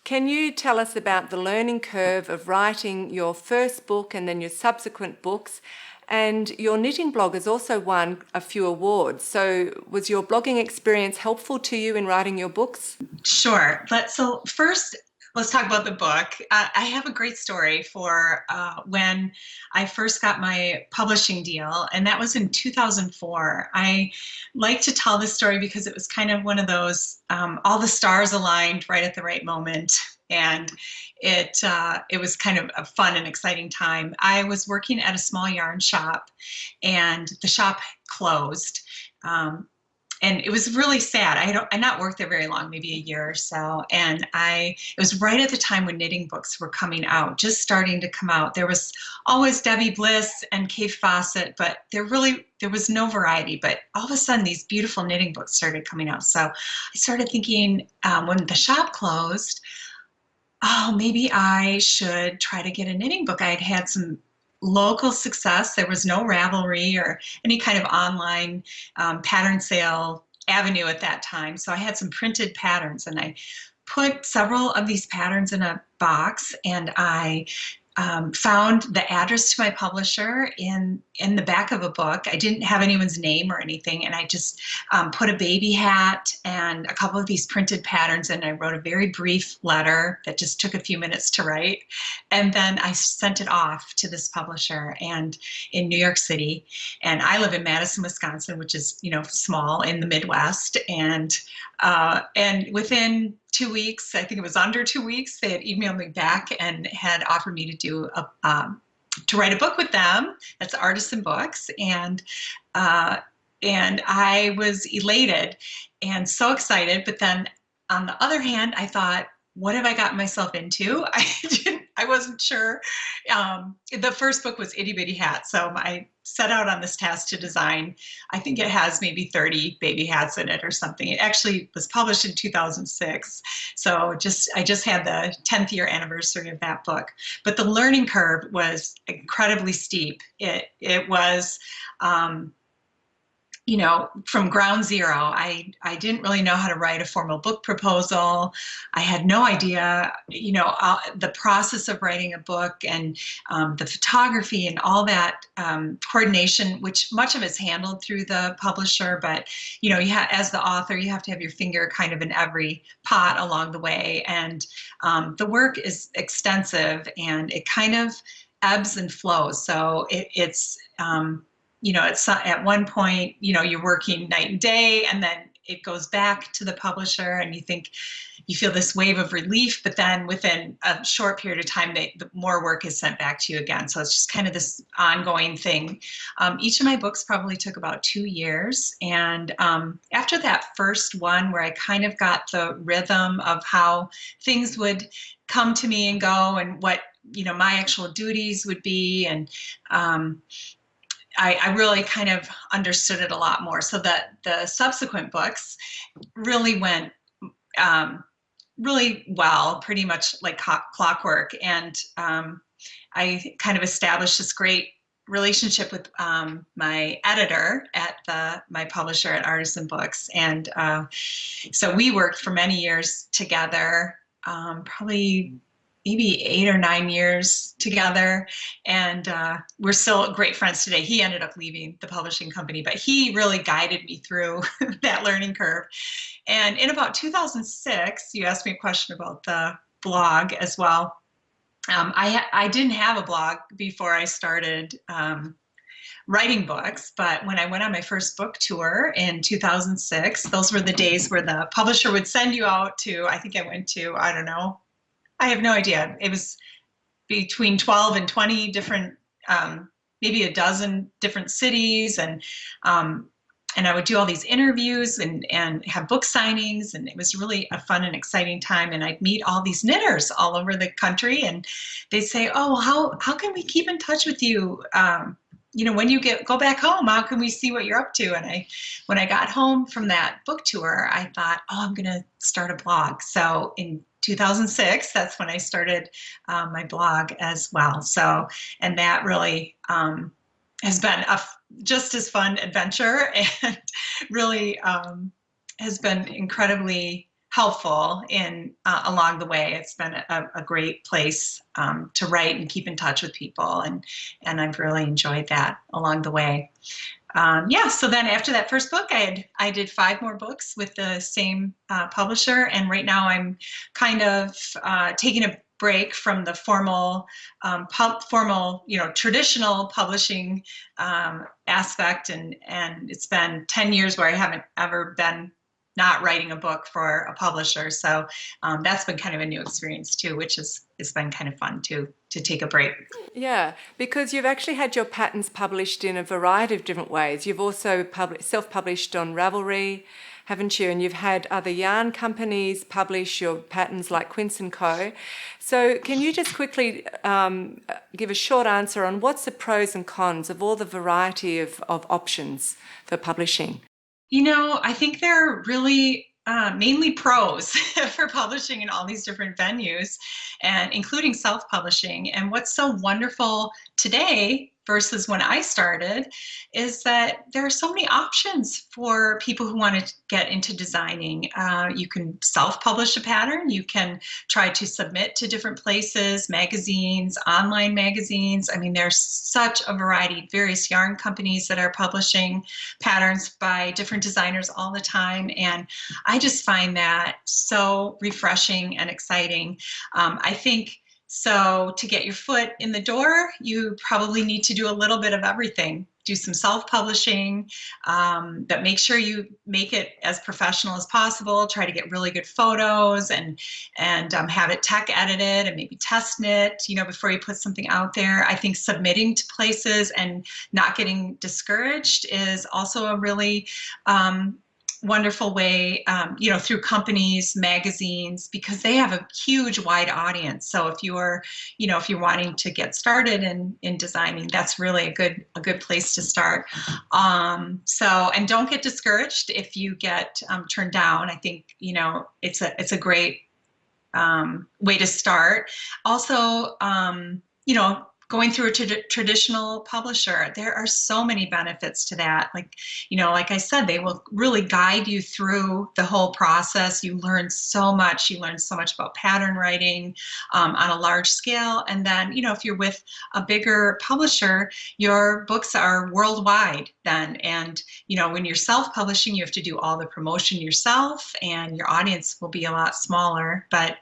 Can you tell us about the learning curve of writing your first book and then your subsequent books? And your knitting blog has also won a few awards. So was your blogging experience helpful to you in writing your books? Sure. So first, let's talk about the book. I have a great story for when I first got my publishing deal, and that was in 2004. I like to tell this story because it was kind of one of those, all the stars aligned right at the right moment. And it was kind of a fun and exciting time. I was working at a small yarn shop, and the shop closed. and it was really sad. I not worked there very long, maybe a year or so. And it was right at the time when knitting books were coming out, just starting to come out. There was always Debbie Bliss and Kate Fawcett, but there was no variety. But all of a sudden, these beautiful knitting books started coming out. So I started thinking, when the shop closed, oh, maybe I should try to get a knitting book. I had had some local success. There was no Ravelry or any kind of online pattern sale avenue at that time. So I had some printed patterns, and I put several of these patterns in a box, and I found the address to my publisher in the back of a book. I didn't have anyone's name or anything, and I just put a baby hat and a couple of these printed patterns, and I wrote a very brief letter that just took a few minutes to write, and then I sent it off to this publisher and in New York City. And I live in Madison, Wisconsin, which is, you know, small in the Midwest, and within 2 weeks, I think it was under 2 weeks, they had emailed me back and had offered me to do to write a book with them. That's Artisan Books, and I was elated and so excited. But then, on the other hand, I thought, what have I gotten myself into? I wasn't sure. The first book was Itty Bitty Hat, so I set out on this task to design. I think it has maybe 30 baby hats in it or something. It actually was published in 2006, so I just had the 10th year anniversary of that book. But the learning curve was incredibly steep. It was. You know, from ground zero. I didn't really know how to write a formal book proposal. I had no idea, you know, the process of writing a book, and the photography and all that coordination, which much of it's handled through the publisher. But, you know, as the author, you have to have your finger kind of in every pot along the way. And the work is extensive, and it kind of ebbs and flows. So it's you know, at one point, you know, you're working night and day, and then it goes back to the publisher, and you feel this wave of relief, but then within a short period of time, the more work is sent back to you again. So it's just kind of this ongoing thing. Each of my books probably took about 2 years. And after that first one, where I kind of got the rhythm of how things would come to me and go, and what, you know, my actual duties would be, and I really kind of understood it a lot more. So that the subsequent books really went really well, pretty much like clockwork. And I kind of established this great relationship with my editor at my publisher at Artisan Books. And so we worked for many years together, probably maybe 8 or 9 years together, and we're still great friends today. He ended up leaving the publishing company, but he really guided me through that learning curve. And in about 2006, you asked me a question about the blog as well. I didn't have a blog before I started writing books, but when I went on my first book tour in 2006, those were the days where the publisher would send you out to, I think I went to, I don't know, I have no idea. It was between 12 and 20 different, maybe a dozen different cities. And I would do all these interviews and have book signings. And it was really a fun and exciting time. And I'd meet all these knitters all over the country. And they'd say, oh, how can we keep in touch with you? You know, when you go back home, how can we see what you're up to? And when I got home from that book tour, I thought, oh, I'm going to start a blog. So in 2006, that's when I started my blog as well. So, and that really has been just as fun adventure, and really has been incredibly helpful in along the way. It's been a great place to write and keep in touch with people, and I've really enjoyed that along the way. So then after that first book, I did 5 more books with the same publisher, and right now I'm kind of taking a break from the formal, traditional publishing aspect, and it's been 10 years where I haven't ever been not writing a book for a publisher. So that's been kind of a new experience too, which has been kind of fun too. take a break. Yeah, because you've actually had your patterns published in a variety of different ways. You've also self-published on Ravelry, haven't you? And you've had other yarn companies publish your patterns like Quince & Co. So can you just quickly give a short answer on what's the pros and cons of all the variety of options for publishing? I think they're really mainly pros for publishing in all these different venues, and including self-publishing. And what's so wonderful today versus when I started is that there are so many options for people who want to get into designing. You can self-publish a pattern. You can try to submit to different places, magazines, online magazines. I mean, there's such a variety, various yarn companies that are publishing patterns by different designers all the time. And I just find that so refreshing and exciting. I think so to get your foot in the door, you probably need to do a little bit of everything. Do some self-publishing, but make sure you make it as professional as possible. Try to get really good photos and have it tech edited and maybe test knit, before you put something out there. I think submitting to places and not getting discouraged is also a really wonderful way, through companies, magazines, because they have a huge, wide audience. So if you're wanting to get started in designing, that's really a good place to start. And don't get discouraged if you get turned down. I think, it's a great way to start. Also, going through a traditional publisher, there are so many benefits to that. Like I said, they will really guide you through the whole process. You learn so much. You learn so much about pattern writing on a large scale. And then, if you're with a bigger publisher, your books are worldwide then. And, when you're self-publishing, you have to do all the promotion yourself, and your audience will be a lot smaller. But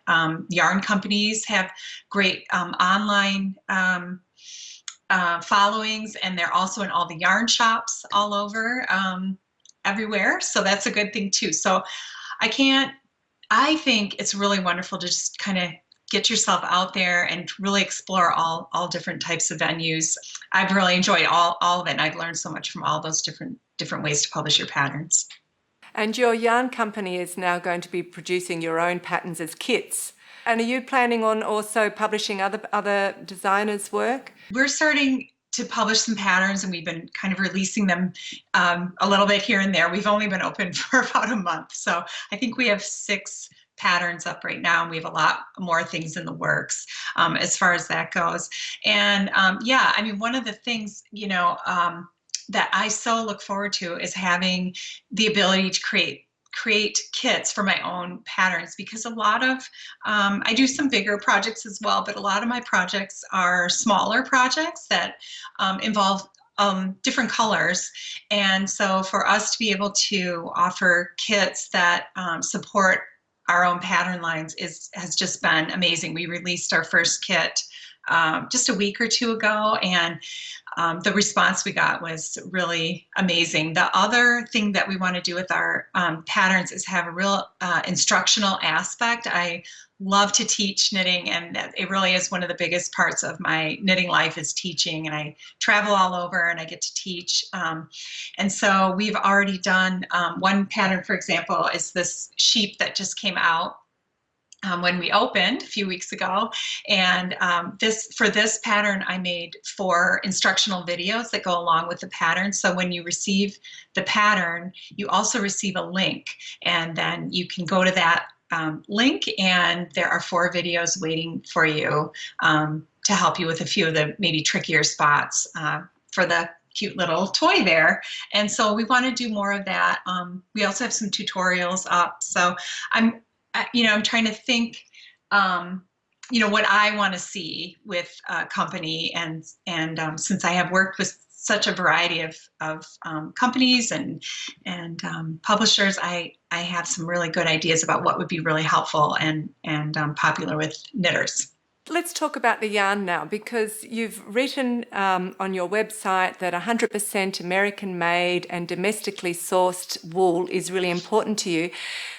yarn companies have great online followings, and they're also in all the yarn shops all over everywhere. So that's a good thing too. So I think it's really wonderful to just kind of get yourself out there and really explore all different types of venues. I've really enjoyed all of it, and I've learned so much from all those different ways to publish your patterns. And your yarn company is now going to be producing your own patterns as kits. And are you planning on also publishing other designers' work? We're starting to publish some patterns, and we've been kind of releasing them a little bit here and there. We've only been open for about a month. So I think we have 6 patterns up right now, and we have a lot more things in the works as far as that goes. And one of the things, that I so look forward to is having the ability to create kits for my own patterns, because a lot of I do some bigger projects as well, but a lot of my projects are smaller projects that involve different colors. And so for us to be able to offer kits that support our own pattern lines has just been amazing. We released our first kit just a week or 2 ago, and the response we got was really amazing. The other thing that we want to do with our patterns is have a real instructional aspect. I love to teach knitting, and it really is one of the biggest parts of my knitting life is teaching, and I travel all over and I get to teach. And so we've already done one pattern, for example, is this sheep that just came out when we opened a few weeks ago. And for this pattern, I made 4 instructional videos that go along with the pattern. So when you receive the pattern, you also receive a link, and then you can go to that link, and there are 4 videos waiting for you to help you with a few of the maybe trickier spots for the cute little toy there. And so we want to do more of that. We also have some tutorials up. So I'm trying to think, what I want to see with a company, and since I have worked with such a variety of companies and publishers, I have some really good ideas about what would be really helpful and popular with knitters. Let's talk about the yarn now, because you've written on your website that 100% American-made and domestically sourced wool is really important to you.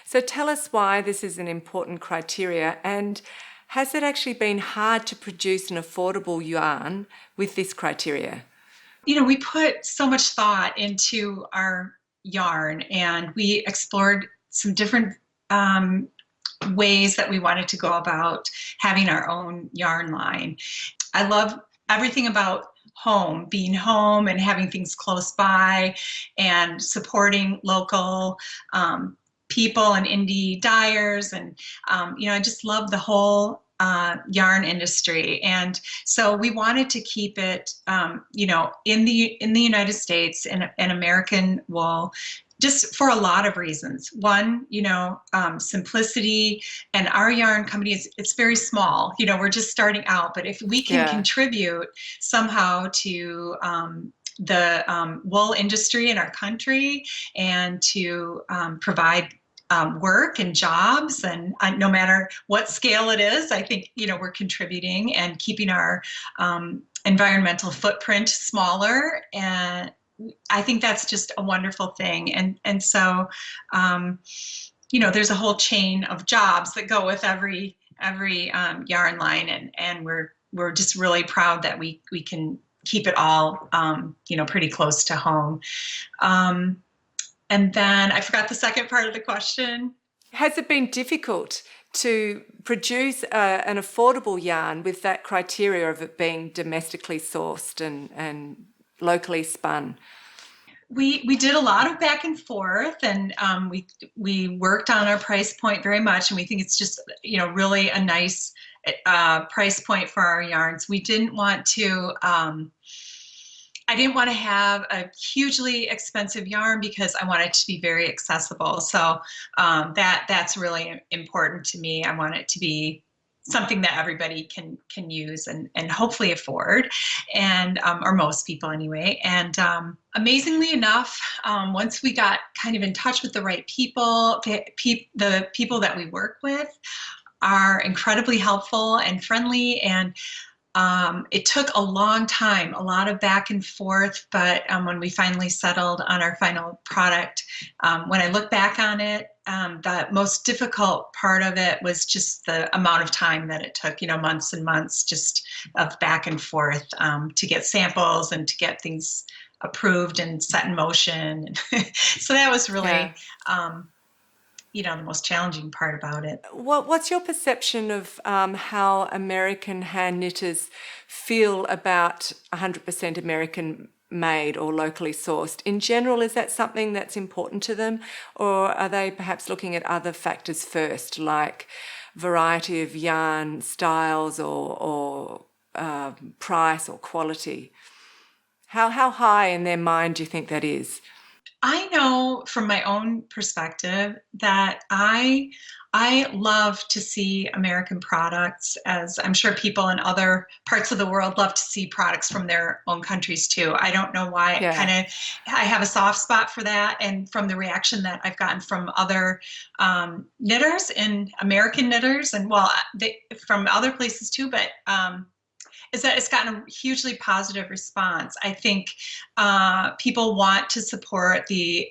So tell us why this is an important criteria, and Has it actually been hard to produce an affordable yarn with this criteria? We put so much thought into our yarn, and we explored some different ways that we wanted to go about having our own yarn line. I love everything about being home and having things close by and supporting local people and indie dyers. And, I just love the whole yarn industry. And so we wanted to keep it, in the United States and American wool, just for a lot of reasons. One, simplicity, and our yarn company it's very small. We're just starting out, but if we can contribute somehow to the wool industry in our country and to provide work and jobs, and no matter what scale it is, I think, we're contributing and keeping our environmental footprint smaller. And I think that's just a wonderful thing. And so, there's a whole chain of jobs that go with every yarn line. And we're just really proud that we can keep it all, pretty close to home. And then I forgot the second part of the question. Has it been difficult to produce an affordable yarn with that criteria of it being domestically sourced and locally spun? We did a lot of back and forth, and we worked on our price point very much, and we think it's just really a nice price point for our yarns. We didn't want to. I didn't want to have a hugely expensive yarn because I want it to be very accessible. So that's really important to me. I want it to be something that everybody can use and hopefully afford, and or most people anyway. And amazingly enough, once we got kind of in touch with the right people, the people that we work with are incredibly helpful and friendly, and it took a long time, a lot of back and forth, but when we finally settled on our final product, when I look back on it, the most difficult part of it was just the amount of time that it took, months and months just of back and forth to get samples and to get things approved and set in motion. So that was really the most challenging part about it. What's your perception of how American hand knitters feel about 100% American made or locally sourced? In general, is that something that's important to them, or are they perhaps looking at other factors first, like variety of yarn styles or price or quality? How high in their mind do you think that is? I know from my own perspective that I love to see American products, as I'm sure people in other parts of the world love to see products from their own countries too. I don't know why. I have a soft spot for that, and from the reaction that I've gotten from other knitters and American knitters, and from other places too, but is that it's gotten a hugely positive response. I think people want to support the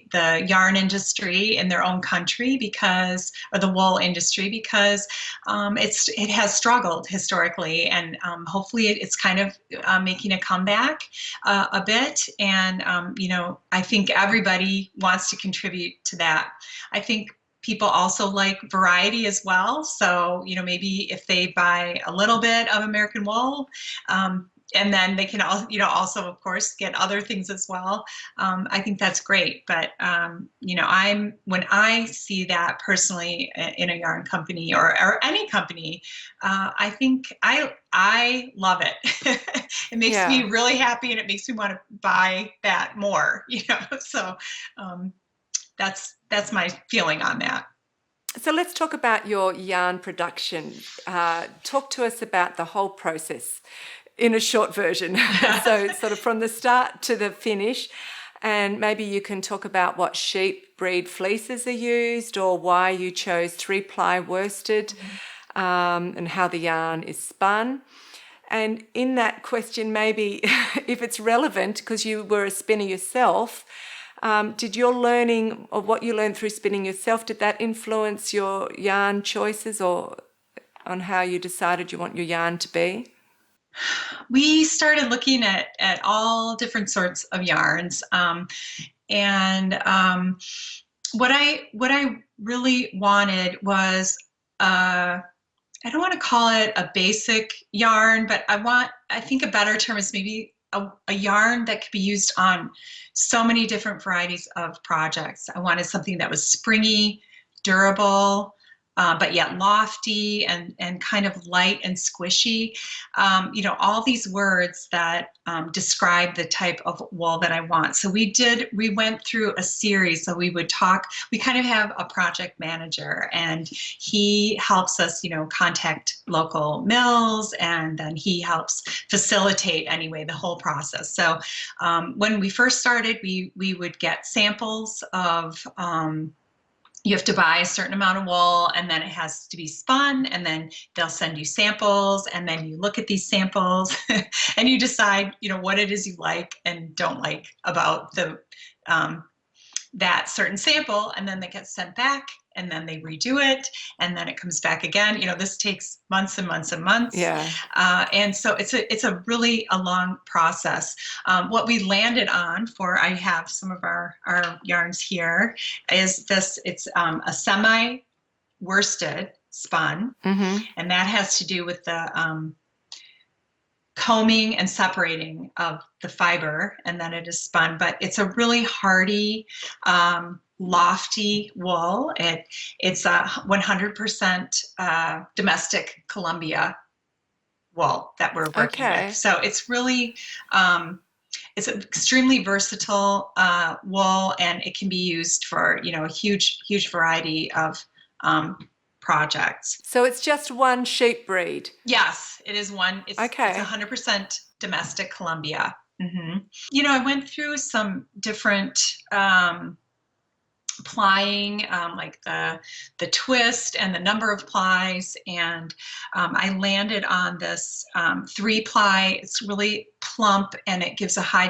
yarn industry in their own country or the wool industry, because it has struggled historically, and hopefully it's kind of making a comeback a bit. And I think everybody wants to contribute to that. I think people also like variety as well. So, maybe if they buy a little bit of American wool, and then they can also, of course, get other things as well. I think that's great. But, when I see that personally in a yarn company or any company, I think I love it. It makes me really happy, and it makes me want to buy that more, so that's my feeling on that. So let's talk about your yarn production. Talk to us about the whole process in a short version. So sort of from the start to the finish, and maybe you can talk about what sheep breed fleeces are used, or why you chose 3-ply worsted, and how the yarn is spun. And in that question, maybe if it's relevant, because you were a spinner yourself, did your learning, or what you learned through spinning yourself, did that influence your yarn choices, or on how you decided you want your yarn to be? We started looking at all different sorts of yarns, and what I really wanted was, I don't want to call it a basic yarn, but I think a better term is maybe a yarn that could be used on so many different varieties of projects. I wanted something that was springy, durable, but yet lofty and kind of light and squishy. All these words that describe the type of wool that I want. So we went through a series. So we kind of have a project manager, and he helps us, contact local mills, and then he helps facilitate anyway the whole process. So when we first started, we would get samples of, you have to buy a certain amount of wool, and then it has to be spun, and then they'll send you samples, and then you look at these samples and you decide, what it is you like and don't like about that certain sample, and then they get sent back, and then they redo it, and then it comes back again. This takes months and months and months. Yeah. And so it's a really a long process. What we landed on I have some of our yarns here, is this. It's a semi-worsted spun, and that has to do with the combing and separating of the fiber, and then it is spun. But it's a really hardy, lofty wool. It's a 100% domestic Columbia wool that we're working with. So it's really, it's an extremely versatile wool, and it can be used for, a huge variety of projects. So it's just one sheep breed? Yes, it is one. It's 100% domestic Columbia. I went through some different plying, like the twist and the number of plies, and I landed on this 3-ply. It's really plump, and it gives a high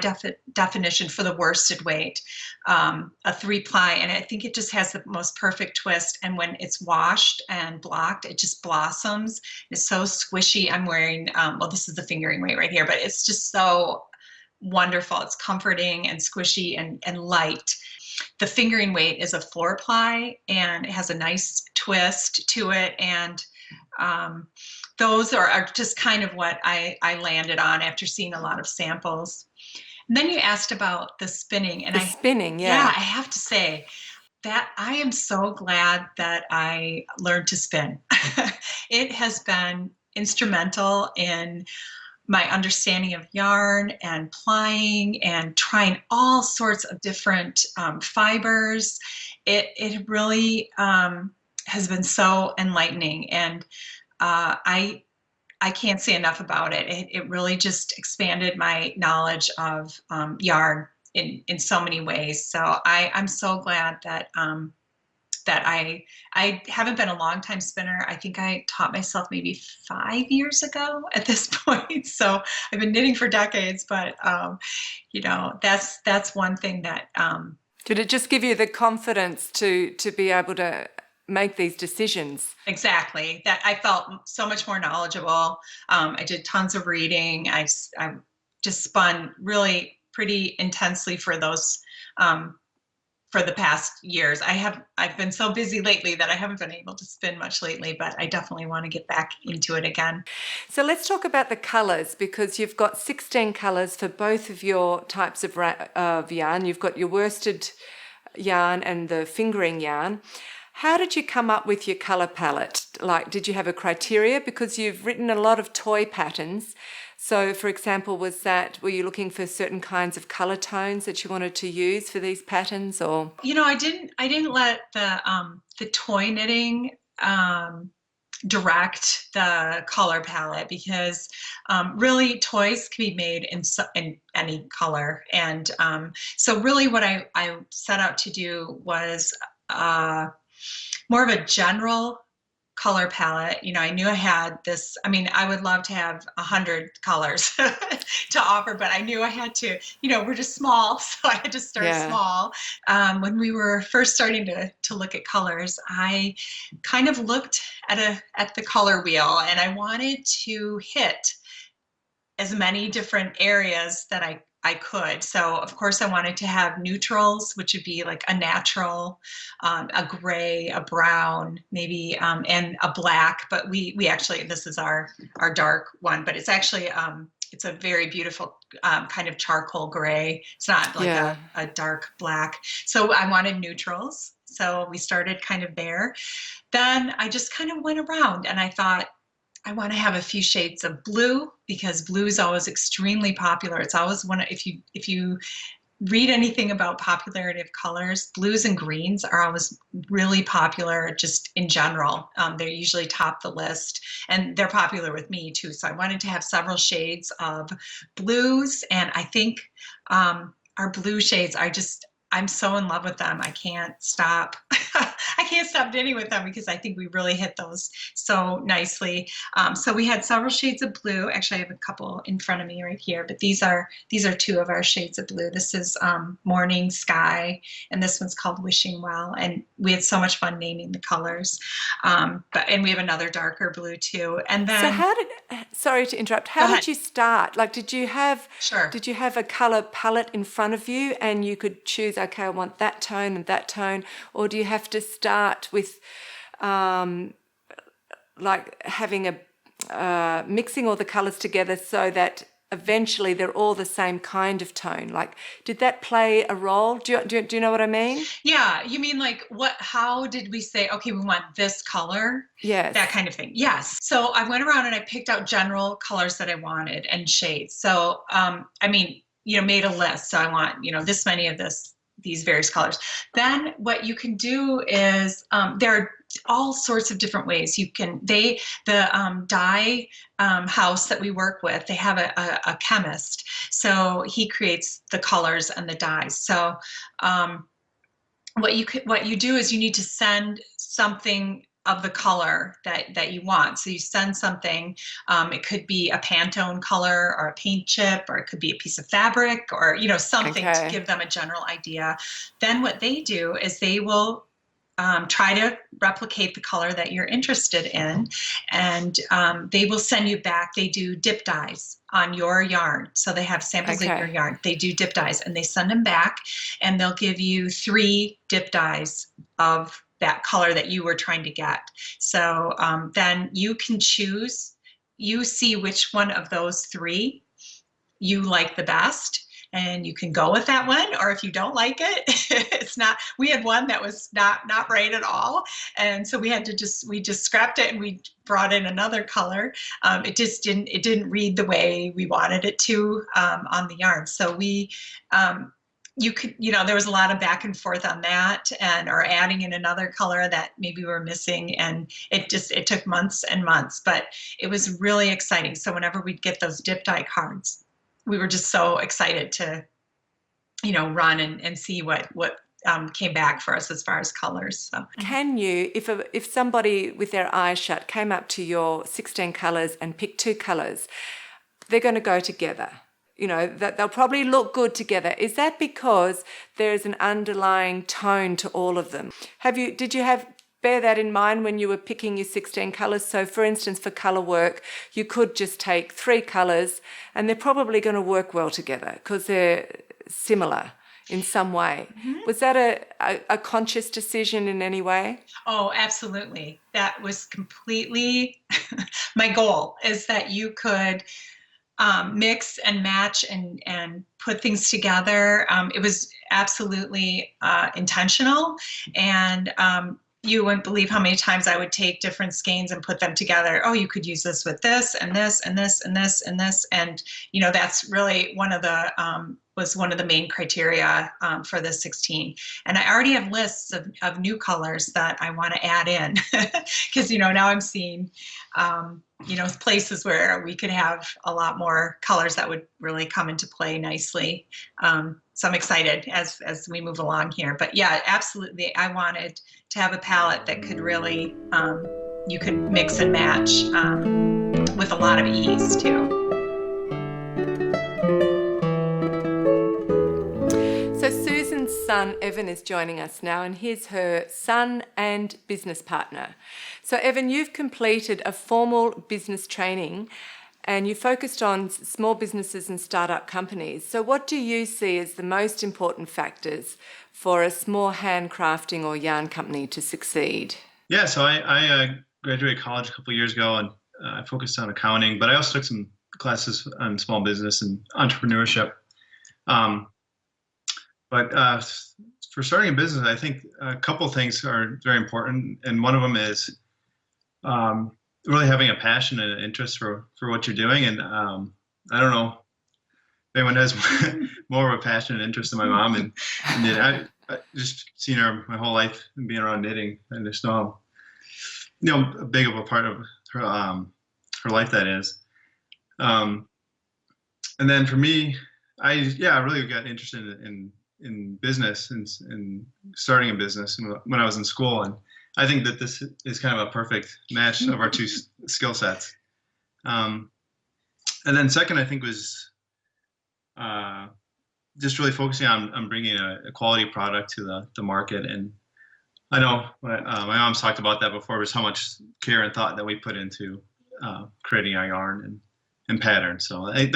definition for the worsted weight. A 3-ply, and I think it just has the most perfect twist, and when it's washed and blocked, it just blossoms. It's so squishy. I'm wearing, this is the fingering weight right here, but it's just so wonderful. It's comforting and squishy and light. The fingering weight is a 4-ply, and it has a nice twist to it. And those are just kind of what I landed on after seeing a lot of samples. And then you asked about the spinning. And spinning, yeah, I have to say that I am so glad that I learned to spin. It has been instrumental in my understanding of yarn and plying and trying all sorts of different fibers. It really has been so enlightening, and I can't say enough about it. It really just expanded my knowledge of yarn in so many ways. So I'm so glad that that I haven't been a long time spinner. I think I taught myself maybe 5 years ago at this point. So I've been knitting for decades, but that's one thing that. Did it just give you the confidence to be able to make these decisions? Exactly. That I felt so much more knowledgeable. I did tons of reading. I just spun really pretty intensely for those. For the past years. I've been so busy lately that I haven't been able to spin much lately, but I definitely want to get back into it again. So let's talk about the colours, because you've got 16 colours for both of your types of yarn. You've got your worsted yarn and the fingering yarn. How did you come up with your colour palette? Like, did you have a criteria? Because you've written a lot of toy patterns. So, for example, were you looking for certain kinds of color tones that you wanted to use for these patterns, or? I didn't let the toy knitting direct the color palette, because really toys can be made in any color, and so really what I set out to do was more of a general color palette. I knew I had this. I mean, I would love to have 100 colors to offer, but I knew I had to, we're just small, so I had to start small. When we were first starting to look at colors, I kind of looked at the color wheel, and I wanted to hit as many different areas that I could. So of course I wanted to have neutrals, which would be like a natural, a gray, a brown, maybe, and a black. But we actually, this is our dark one, but it's actually, it's a very beautiful kind of charcoal gray. It's not like a dark black. So I wanted neutrals. So we started kind of there. Then I just kind of went around, and I thought, I want to have a few shades of blue, because blue is always extremely popular. It's always if you read anything about popularity of colors, blues and greens are always really popular just in general. They usually top the list, and they're popular with me too. So I wanted to have several shades of blues, and I think our blue shades I'm so in love with them. I can't stop. I can't stop knitting with them, because I think we really hit those so nicely. So we had several shades of blue. Actually, I have a couple in front of me right here, but these are two of our shades of blue. This is Morning Sky, and this one's called Wishing Well. And we had so much fun naming the colors. And we have another darker blue too. And then, so sorry to interrupt. How did you start? Like, did you have a color palette in front of you, and you could choose, okay, I want that tone and that tone, or do you have to start with like having mixing all the colors together so that eventually they're all the same kind of tone? Like, did that play a role? Do you know what I mean? Yeah, you mean like how did we say, okay, we want this color? Yes. That kind of thing. Yes. So I went around and I picked out general colors that I wanted and shades. So, made a list. So I want, this many of these various colors. Then what you can do is, there are all sorts of different ways the dye house that we work with, they have a chemist, so he creates the colors and the dyes. So what you do is you need to send something of the color that you want. So you send something, it could be a Pantone color or a paint chip, or it could be a piece of fabric, or something to give them a general idea. Then what they do is they will try to replicate the color that you're interested in, and they will send you back. They do dip dyes on your yarn. So they have samples of your yarn. They do dip dyes, and they send them back, and they'll give you 3 dip dyes of that color that you were trying to get. So then you can choose, you see which one of those 3 you like the best, and you can go with that one. Or if you don't like it, it's not, we had one that was not right at all. And so we just scrapped it, and we brought in another color. It didn't read the way we wanted it to on the yarn. So there was a lot of back and forth on that, or adding in another color that maybe we were missing. And it took months and months, but it was really exciting. So whenever we'd get those dip dye cards, we were just so excited to, run and see what came back for us as far as colors. So. Can you, if somebody with their eyes shut came up to your 16 colors and picked 2 colors, they're going to go together? That they'll probably look good together. Is that because there's an underlying tone to all of them? Did you bear that in mind when you were picking your 16 colors? So for instance, for color work, you could just take 3 colors, and they're probably going to work well together because they're similar in some way. Mm-hmm. Was that a conscious decision in any way? Oh, absolutely. That was completely my goal, is that you could mix and match and put things together. It was absolutely intentional. And you wouldn't believe how many times I would take different skeins and put them together. Oh, you could use this with this and this and this and this and this. And, that's really was one of the main criteria for the 16. And I already have lists of new colors that I want to add in, because, now I'm seeing, places where we could have a lot more colors that would really come into play nicely. So I'm excited as we move along here. But yeah, absolutely, I wanted to have a palette that could really you could mix and match with a lot of ease too. So Susan's son Evan is joining us now, and he's her son and business partner. So Evan, you've completed a formal business training and you focused on small businesses and startup companies. So what do you see as the most important factors for a small handcrafting or yarn company to succeed? Yeah, so I graduated college a couple of years ago, and I focused on accounting, but I also took some classes on small business and entrepreneurship. But for starting a business, I think a couple of things are very important, and one of them is really having a passion and an interest for what you're doing. And I don't know if anyone has more of a passion and interest than my mom, and I just seen her my whole life and being around knitting, and just know how big of a part of her life that is. And then for me, I really got interested in business and starting a business when I was in school, and I think that this is kind of a perfect match of our two skill sets. And then second, I think was just really focusing on bringing a quality product to the market. And I know my mom's talked about that before, was how much care and thought that we put into creating our yarn and patterns. So I think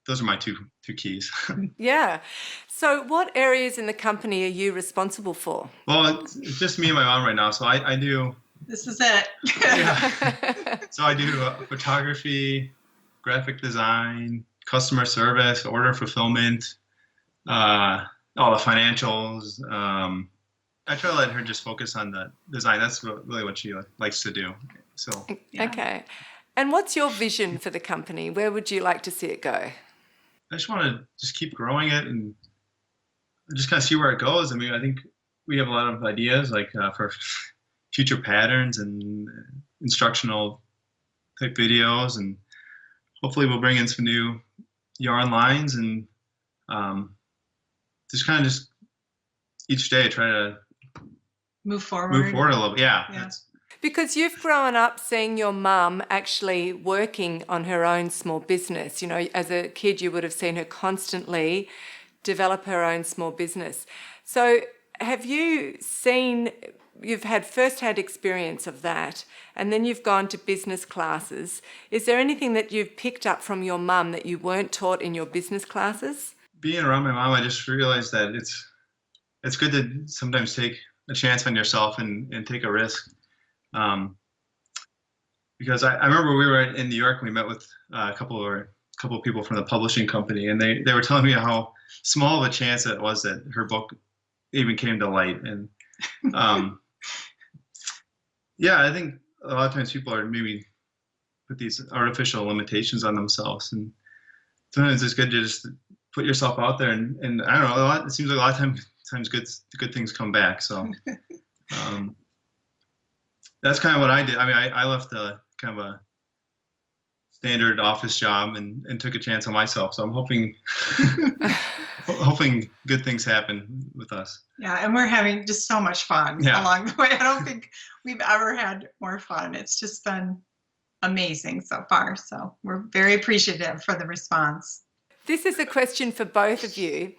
those are my two keys. Yeah. So what areas in the company are you responsible for? Well, it's just me and my mom right now. So I do. This is it. Yeah. So I do photography, graphic design, customer service, order fulfillment, all the financials. I try to let her just focus on the design. That's really what she likes to do. So. Yeah. Okay. And what's your vision for the company? Where would you like to see it go? I just want to just keep growing it and just kind of see where it goes. I mean, I think we have a lot of ideas like for future patterns and instructional type videos, and hopefully we'll bring in some new yarn lines and just each day try to move forward a little bit. Yeah. Because you've grown up seeing your mum actually working on her own small business. You know, as a kid, you would have seen her constantly develop her own small business. So have you seen, you've had first-hand experience of that, and then you've gone to business classes. Is there anything that you've picked up from your mum that you weren't taught in your business classes? Being around my mom, I just realized that it's good to sometimes take a chance on yourself and take a risk. Because I remember we were in New York and we met with a couple of people from the publishing company, and they were telling me how small of a chance it was that her book even came to light. And I think a lot of times people are maybe put these artificial limitations on themselves, and sometimes it's good to just put yourself out there and I don't know, it seems like a lot of times good things come back. So that's kind of what I did. I mean, I left a kind of a standard office job and took a chance on myself. So I'm hoping good things happen with us. Yeah, and we're having just so much fun along the way. I don't think we've ever had more fun. It's just been amazing so far. So we're very appreciative for the response. This is a question for both of you.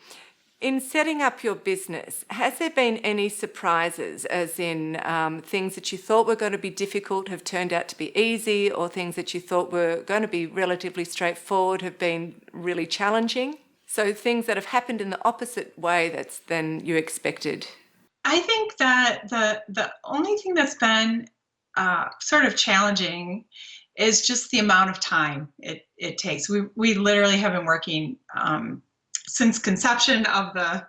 In setting up your business, has there been any surprises, as in things that you thought were going to be difficult have turned out to be easy, or things that you thought were going to be relatively straightforward have been really challenging? So things that have happened in the opposite way than you expected. I think that the only thing that's been sort of challenging is just the amount of time it takes. We literally have been working since conception of the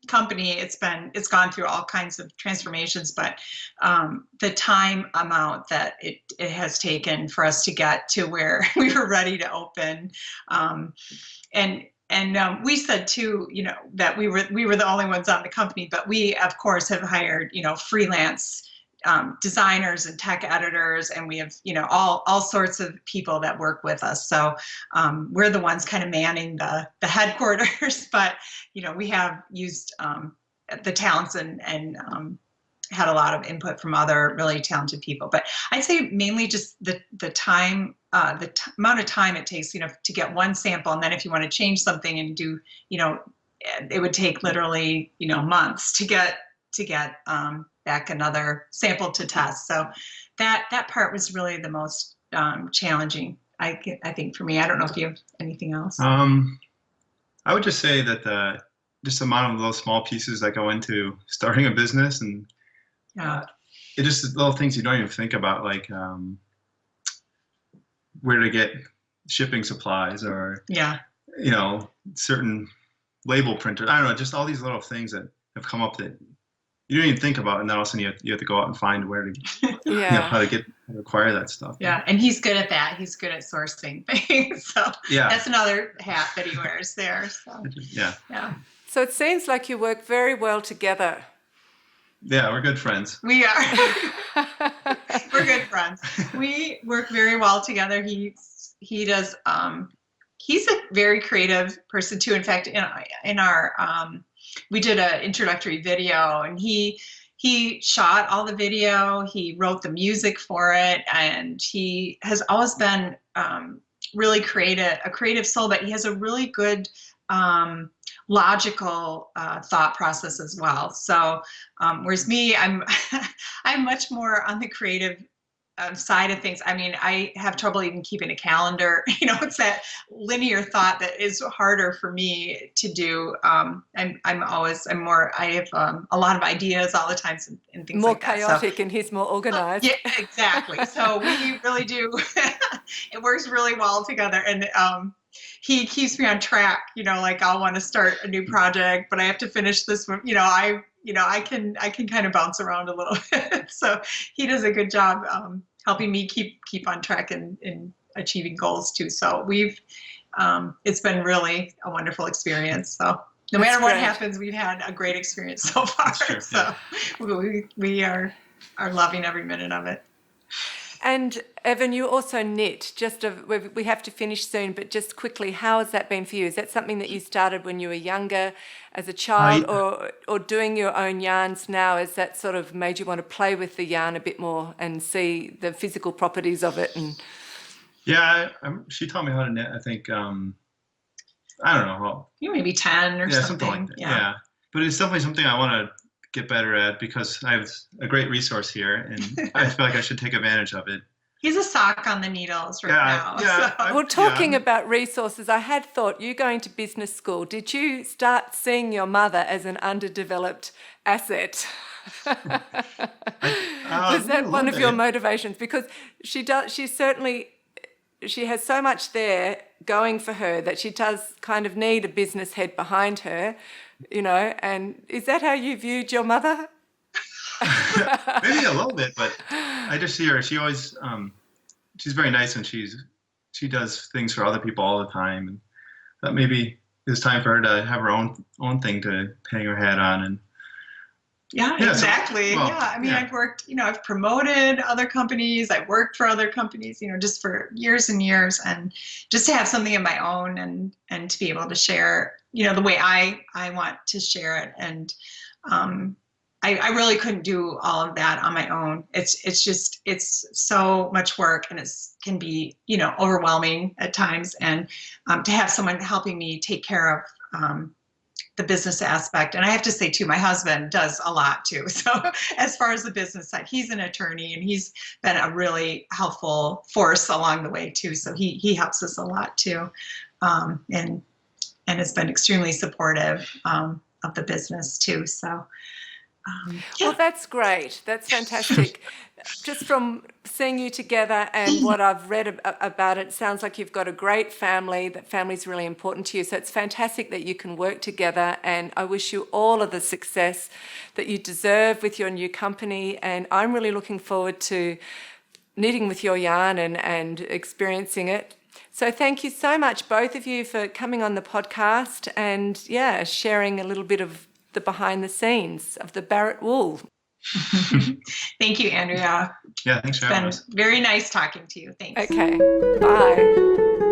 company. It's gone through all kinds of transformations, but the time amount that it has taken for us to get to where we were ready to open, and we said too, that we were the only ones on the company, but we of course have hired freelance designers and tech editors, and we have all sorts of people that work with us. So we're the ones kind of manning the headquarters, but we have used the talents and had a lot of input from other really talented people. But I'd say mainly just the time, amount of time it takes, to get one sample. And then if you want to change something and do, it would take literally, months to get back another sample to test. So that part was really the most challenging, I think, for me. I don't know if you have anything else. I would just say that just the amount of those small pieces that go into starting a business, and it just little things you don't even think about, like where to get shipping supplies, or certain label printers. I don't know, just all these little things that have come up that you don't even think about, and then all of a sudden you have to go out and find where to how to acquire that stuff. Yeah, and he's good at that. He's good at sourcing things. So that's another hat that he wears there. So yeah. So it seems like you work very well together. Yeah, we're good friends. We are. We're good friends. We work very well together. He does. He's a very creative person too. In fact, in our we did an introductory video, and he shot all the video. He wrote the music for it, and he has always been really a creative soul. But he has a really good logical thought process as well. So whereas me, I'm much more on the creative side of things. I mean, I have trouble even keeping a calendar. It's that linear thought that is harder for me to do. I have a lot of ideas all the time and things more like that. More chaotic, and he's more organized. Yeah, exactly. So we really do. It works really well together, and he keeps me on track. Like I'll want to start a new project, but I have to finish this one. I can kind of bounce around a little bit. So he does a good job helping me keep on track in achieving goals too. So it's been really a wonderful experience. So no matter what happens, we've had a great experience so far. True, so we are loving every minute of it. And Evan, you also knit. We have to finish soon, but just quickly, how has that been for you? Is that something that you started when you were younger, as a child, or doing your own yarns now? Has that sort of made you want to play with the yarn a bit more and see the physical properties of it? And she taught me how to knit. I think I don't know, maybe 10 or something like that. Yeah, but it's definitely something I want to get better at, because I have a great resource here, and I feel like I should take advantage of it. He's a sock on the needles now. Well, talking about resources, I had thought, you going to business school, did you start seeing your mother as an underdeveloped asset? Was that one of your motivations? Because she has so much there going for her that she does kind of need a business head behind her. And is that how you viewed your mother? Maybe a little bit, but I just see her. She always, she's very nice, and she does things for other people all the time. And that maybe it's time for her to have her own thing to hang her hat on. And exactly. So, I've worked, I've promoted other companies. I've worked for other companies, just for years and years, and just to have something of my own and to be able to share, the way I want to share it. And I really couldn't do all of that on my own. It's so much work, and it can be, overwhelming at times. And to have someone helping me take care of the business aspect. And I have to say too, my husband does a lot too. So as far as the business side, he's an attorney, and he's been a really helpful force along the way too. So he helps us a lot too. And has been extremely supportive of the business too. So Well, that's great. That's fantastic. Just from seeing you together and what I've read about it, sounds like you've got a great family. That family's really important to you. So it's fantastic that you can work together, and I wish you all of the success that you deserve with your new company. And I'm really looking forward to knitting with your yarn and experiencing it. So thank you so much, both of you, for coming on the podcast and, sharing a little bit of the behind the scenes of the Barrett Wool. Thank you, Andrea. Yeah, thanks for having us. It's been very nice talking to you. Thanks. Okay, bye.